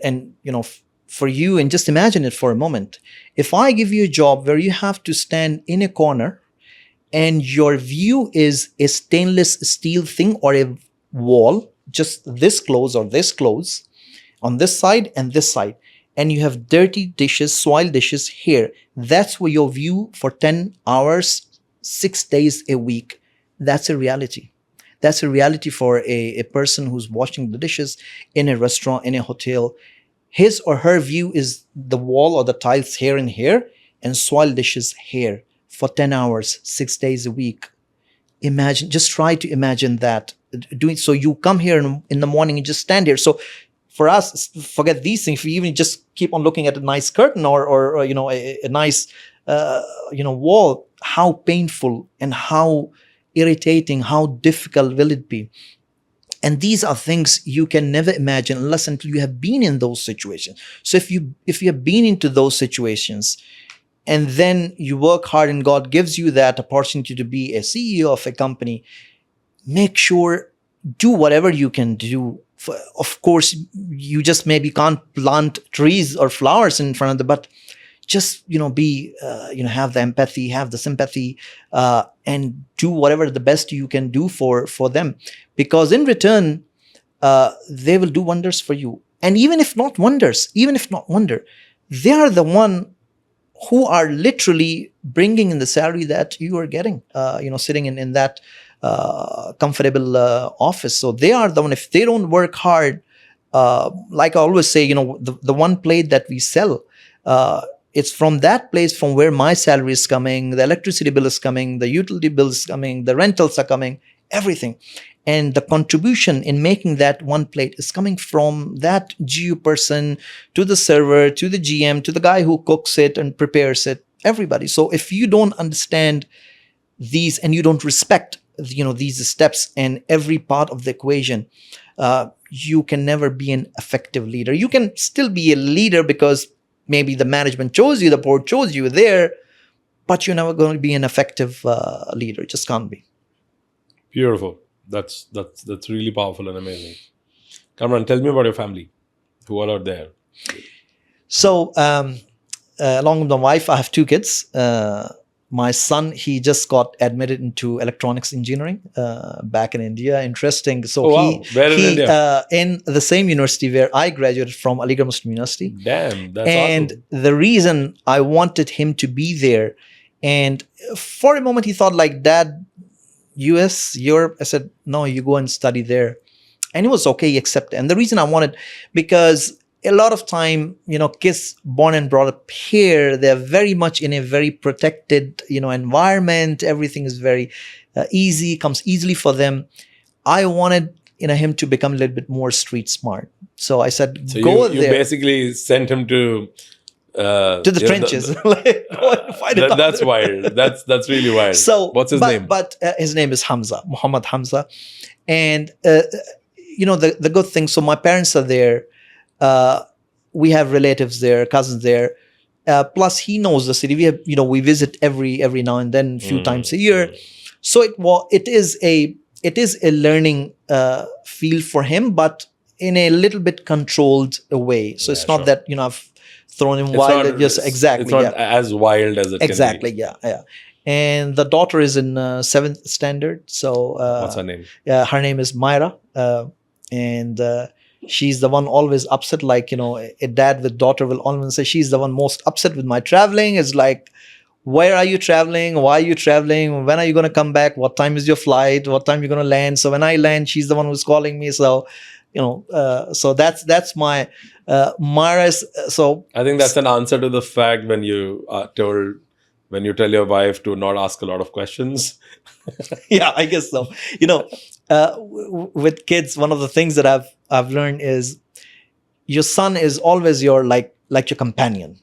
for you, and just imagine it for a moment. If I give you a job where you have to stand in a corner, and your view is a stainless steel thing or a wall, just this close or this close, on this side and this side, and you have dirty dishes, soil dishes here. That's where your view for 10 hours, 6 days a week. That's a reality. That's a reality for a person who's washing the dishes in a restaurant, in a hotel. His or her view is the wall or the tiles here and here, and soil dishes here for 10 hours, 6 days a week. Imagine, just try to imagine that. So you come here in the morning and just stand here. So for us, forget these things. If we even just keep on looking at a nice curtain or a nice wall, how painful and how irritating, how difficult will it be? And these are things you can never imagine unless until you have been in those situations. So if you have been into those situations, and then you work hard and God gives you that opportunity to be a CEO of a company, make sure, do whatever you can do. Of course, you just maybe can't plant trees or flowers in front of them, but just, be, have the empathy, have the sympathy, and do whatever the best you can do for them. Because in return, they will do wonders for you. And even if not wonder, they are the one who are literally bringing in the salary that you are getting, sitting in that comfortable office. So they are the one, if they don't work hard, like I always say, the one plate that we sell, it's from that place from where my salary is coming, the electricity bill is coming, the utility bill is coming, the rentals are coming, everything. And the contribution in making that one plate is coming from that GU person to the server, to the GM, to the guy who cooks it and prepares it, everybody. So if you don't understand these and you don't respect, these steps and every part of the equation, you can never be an effective leader. You can still be a leader because maybe the management chose you, the board chose you there, but you're never going to be an effective leader. It just can't be. Beautiful. That's really powerful and amazing. Kamran, tell me about your family, who all are there. So, along with my wife, I have 2 kids. My son, he just got admitted into electronics engineering back in India. Interesting. So Where in India? In the same university where I graduated from, Aligarh Muslim University. Damn, that's and awesome. The reason I wanted him to be there, and for a moment he thought like, Dad, US, Europe. I said, no, you go and study there. And he was okay, he accepted. And the reason I wanted, because a lot of time, kids born and brought up here, they're very much in a very protected, environment. Everything is very easy, comes easily for them. I wanted, him to become a little bit more street smart. So I said, So go you there basically sent him to to the trenches. Like, go and find it out that's there. wild. That's really wild. So what's his name? But his name is Hamza, Muhammad Hamza. And the good thing, so my parents are there. We have relatives there, cousins there. Plus he knows the city. We have, we visit every now and then, few times a year. So it is a learning field for him, but in a little bit controlled way. So it's not sure. that I've thrown him wild. Exactly. It's not as wild as it Exactly. can be. Yeah. And the daughter is in 7th standard. So what's her name? Her name is Myra, and she's the one always upset. Like a dad with daughter will always say she's the one most upset with my traveling. It's like, where are you traveling? Why are you traveling? When are you going to come back? What time is your flight? What time are you going to land? So when I land, she's the one who's calling me. So so that's my Myra's. So I think that's an answer to the fact when you tell your wife to not ask a lot of questions. Yeah, I guess so. With kids, one of the things that I've learned is your son is always your like your companion.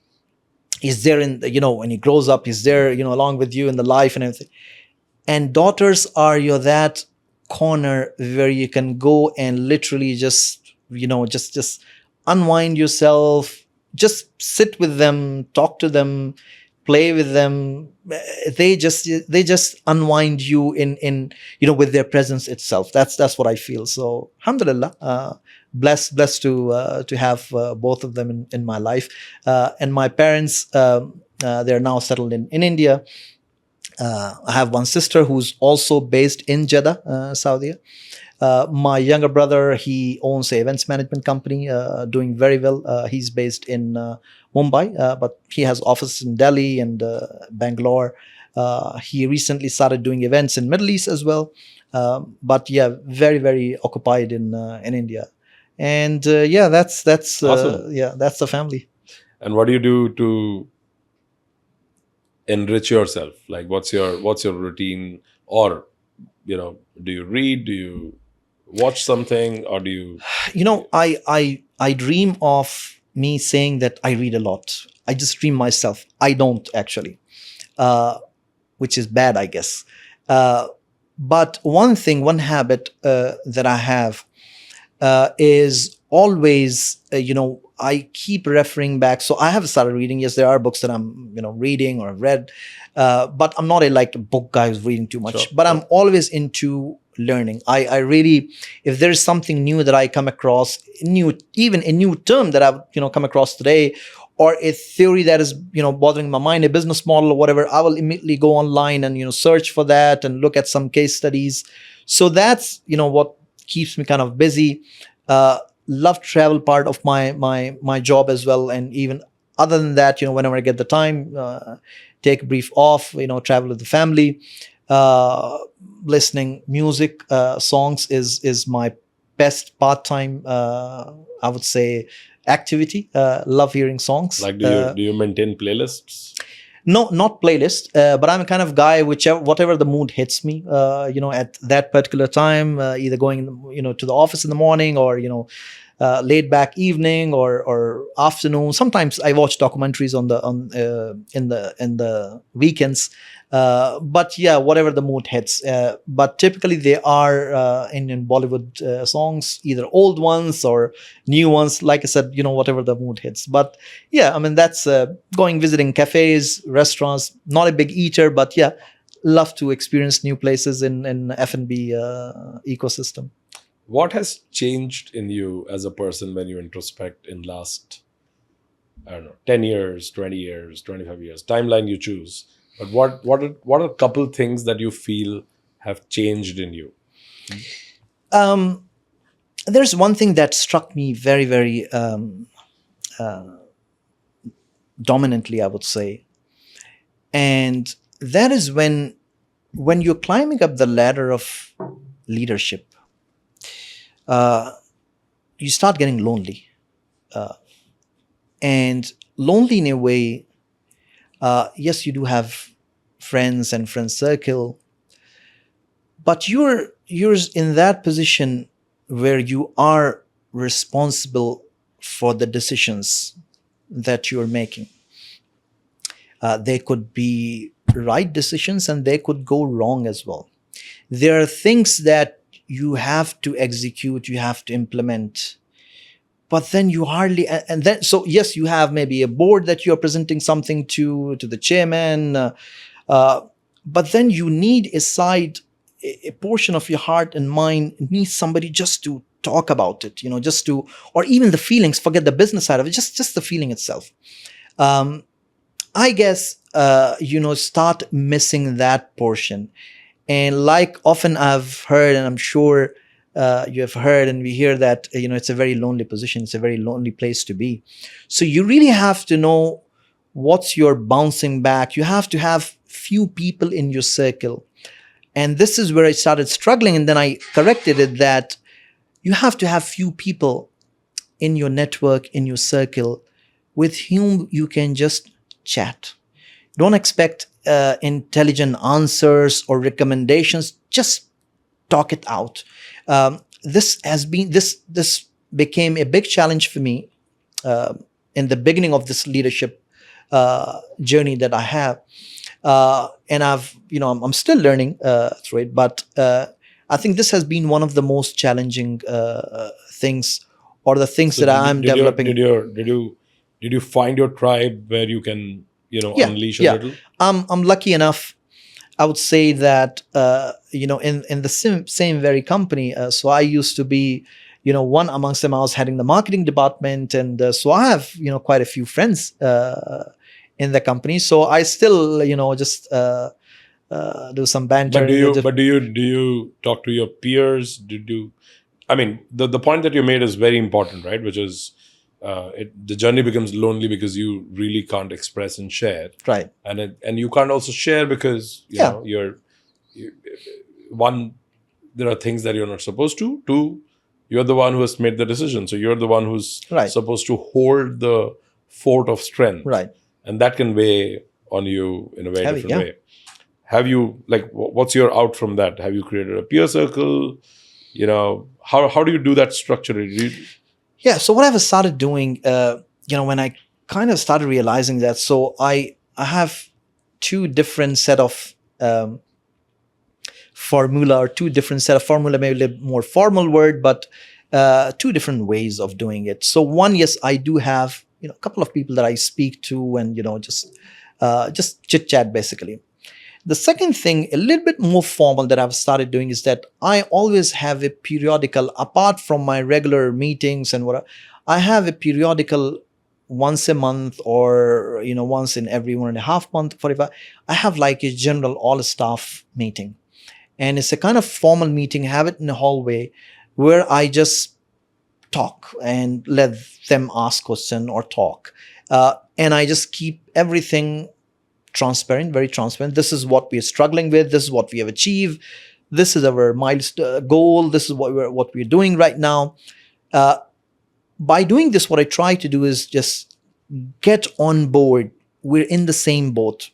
He's there in when he grows up, he's there along with you in the life and everything. And daughters are your that corner where you can go and literally just just unwind yourself, just sit with them, talk to them, play with them. They just unwind you in with their presence itself. That's what I feel. So alhamdulillah, blessed to have both of them in my life. And my parents, they're now settled in India. I have one sister who's also based in Jeddah, Saudi. My younger brother, he owns a events management company, doing very well. He's based in Mumbai, but he has offices in Delhi and Bangalore. He recently started doing events in Middle East as well. But yeah, very, very occupied in India. And that's Awesome. that's the family. And what do you do to enrich yourself? Like what's your routine? Or do you read? Do you watch something? Or do you I dream of me saying that I read a lot. I just dream myself. I don't actually, which is bad, I guess. But one habit that I have is always, I keep referring back. So I have started reading. Yes, there are books that I'm, reading or have read, but I'm not a book guy who's reading too much. Sure, but I'm always into learning. I really, if there is something new that I come across, even a new term that I've, come across today, or a theory that is, bothering my mind, a business model or whatever, I will immediately go online and, search for that and look at some case studies. So that's, what keeps me kind of busy. Love travel part of my job as well. And even other than that, whenever I get the time, take a brief off, travel with the family. Listening music, songs is my best part-time, I would say, activity. Love hearing songs. like do you maintain playlists? No, not playlist, but I'm a kind of guy whatever the mood hits me, at that particular time, either going, to the office in the morning or, laid back evening or afternoon. Sometimes I watch documentaries in the weekends. But yeah, whatever the mood hits. But typically they are Indian Bollywood songs, either old ones or new ones. Like I said, whatever the mood hits. But yeah, I mean, that's visiting cafes, restaurants. Not a big eater, but yeah, love to experience new places in F&B ecosystem. What has changed in you as a person when you introspect in last, I don't know, 10 years, 20 years, 25 years, timeline you choose? But what are a couple things that you feel have changed in you? There's one thing that struck me very, very dominantly, I would say. And that is when when you're climbing up the ladder of leadership, uh, you start getting lonely. And lonely in a way, yes, you do have friends and friend circle, but you're in that position where you are responsible for the decisions that you're making. They could be right decisions and they could go wrong as well. There are things that you have to execute, you have to implement, but then you hardly, and then, so yes, you have maybe a board that you're presenting something to the chairman, uh, but then you need a side, a portion of your heart and mind needs somebody just to talk about it, just to, or even the feelings, forget the business side of it, just the feeling itself. um, I guess, start missing that portion. And like often I've heard, and I'm sure you have heard, and we hear that, it's a very lonely position. It's a very lonely place to be. So you really have to know what's your bouncing back. You have to have few people in your circle. And this is where I started struggling. And then I corrected it that you have to have few people in your network, in your circle, with whom you can just chat. Don't expect intelligent answers or recommendations. Just talk it out. This became a big challenge for me uh, in the beginning of this leadership journey that I have, and I'm still learning through it. But I think this has been one of the most challenging things, or the things So that I'm developing. did you find your tribe where you can Yeah, unleash a yeah. little? I'm lucky enough. I would say that in the same very company. So I used to be, one amongst them. I was heading the marketing department, and so I have quite a few friends in the company. So I still just do some banter. Do you talk to your peers? Did you? I mean, the point that you made is very important, right? Which is, the journey becomes lonely because you really can't express and share, Right. and you can't also share because Yeah. you, one, there are things that you're not supposed to. Two, you're the one who has made the decision, so you're the one who's Right. supposed to hold the fort of strength, Right. and that can weigh on you in a very Heavy. different Yeah. way. Have you, like, what's your out from that? Have you created a peer circle? How do you do that structurally? Yeah. So what I've started doing, when I kind of started realizing that, so I have two different set of formula, or two different set of formula, maybe a little more formal word, but two different ways of doing it. So one, yes, I do have a couple of people that I speak to, and just chit chat basically. The second thing, a little bit more formal, that I've started doing is that I always have a periodical, apart from my regular meetings and what I have a periodical once a month, or once in every 1.5 months. For if I have like a general all staff meeting, and it's a kind of formal meeting. Have it in the hallway where I just talk and let them ask question or talk, and I just keep everything transparent, very transparent. This is what we are struggling with. This is what we have achieved. This is our milestone goal. This is what we're doing right now. By doing this, what I try to do is just get on board. We're in the same boat.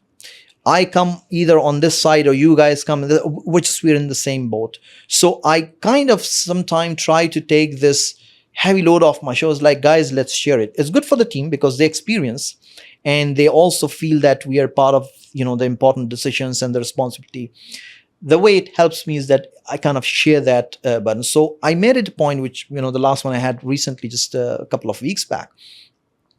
I come either on this side or you guys come, which we're in the same boat. So I kind of sometimes try to take this heavy load off my shoulders. Like, guys, let's share it. It's good for the team because they experience, and they also feel that we are part of the important decisions and the responsibility. The way it helps me is that I kind of share that button. So I made it a point, which the last one I had recently, just a couple of weeks back.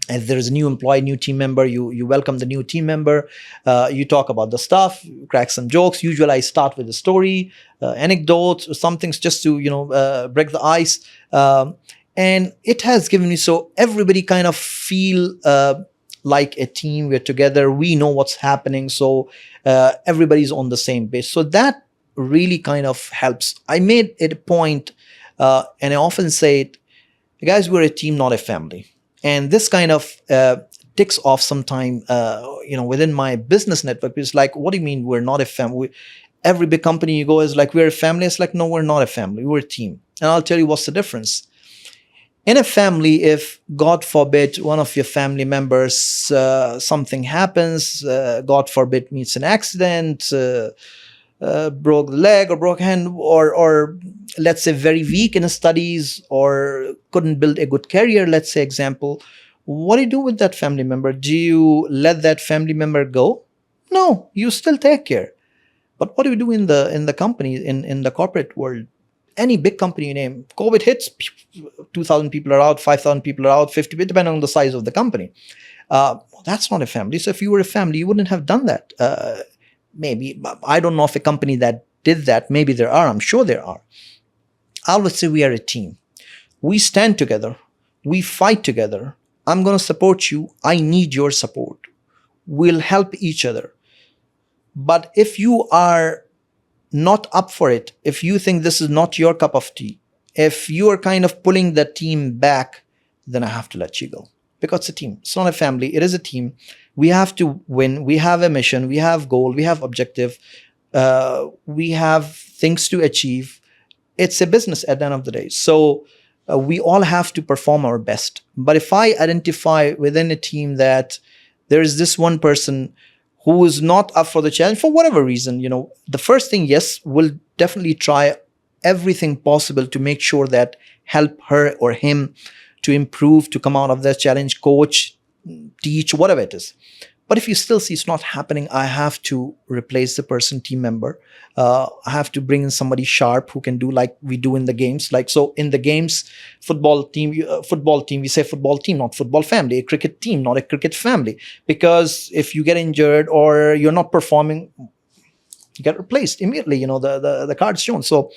If there is a new employee, new team member, you welcome the new team member. You talk about the stuff, crack some jokes. Usually, I start with a story, anecdote, or something just to break the ice. And it has given me, so everybody kind of feel like a team. We're together. We know what's happening. So everybody's on the same page. So that really kind of helps. I made it a point, and I often say it, guys, we're a team, not a family. And this kind of ticks off sometime, within my business network. It's like, what do you mean we're not a family? Every big company you go is like, we're a family. It's like, no, we're not a family. We're a team. And I'll tell you what's the difference. In a family, if God forbid one of your family members, something happens, God forbid meets an accident, broke the leg or broke hand, or let's say very weak in his studies or couldn't build a good career, let's say example, what do you do with that family member? Do you let that family member go? No, you still take care. But what do we do in the company, in the corporate world? Any big company you name, COVID hits, 2,000 people are out, 5,000 people are out, 50, depending on the size of the company. That's not a family. So if you were a family, you wouldn't have done that. Maybe, I don't know if a company that did that, maybe there are, I'm sure there are. I always say we are a team. We stand together. We fight together. I'm going to support you. I need your support. We'll help each other. But if you are not up for it, if you think this is not your cup of tea, if you are kind of pulling the team back, then I have to let you go. Because it's a team. It's not a family. It is a team. We have to win. We have a mission. We have goal. We have objective. We have things to achieve. It's a business at the end of the day. So we all have to perform our best. But if I identify within a team that there is this one person who is not up for the challenge for whatever reason, the first thing, yes, we'll definitely try everything possible to make sure that help her or him to improve, to come out of that challenge, coach, teach, whatever it is. But if you still see it's not happening, I have to replace the person, team member. I have to bring in somebody sharp who can do like we do in the games. Like, so in the games, football team, we say football team, not football family, a cricket team, not a cricket family. Because if you get injured or you're not performing, you get replaced immediately, the card's shown. So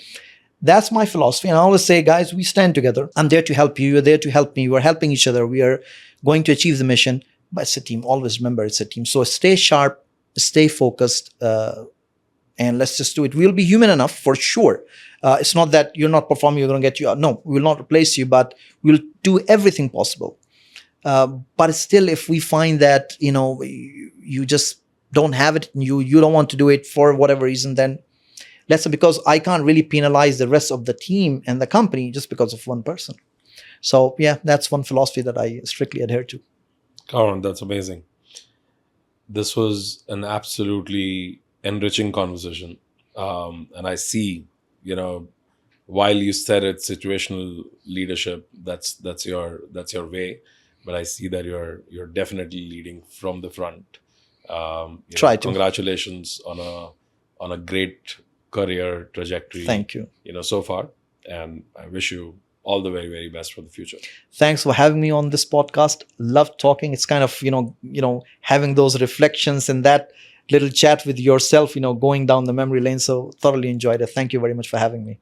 that's my philosophy. And I always say, guys, we stand together. I'm there to help you. You're there to help me. We're helping each other. We are going to achieve the mission. But it's a team. Always remember it's a team. So stay sharp, stay focused, and let's just do it. We'll be human enough for sure. It's not that you're not performing, you're going to get you out. No, we will not replace you, but we'll do everything possible. But still, if we find that, you just don't have it, and you don't want to do it for whatever reason, then let's say, because I can't really penalize the rest of the team and the company just because of one person. So yeah, that's one philosophy that I strictly adhere to. Kamran, that's amazing. This was an absolutely enriching conversation. And I see, while you said it's situational leadership, that's your way. But I see that you're definitely leading from the front. Try to. Congratulations on a great career trajectory. Thank you. So far. And I wish you all the very, very best for the future. Thanks for having me on this podcast. Love talking. It's kind of, having those reflections and that little chat with yourself, going down the memory lane. So thoroughly enjoyed it. Thank you very much for having me.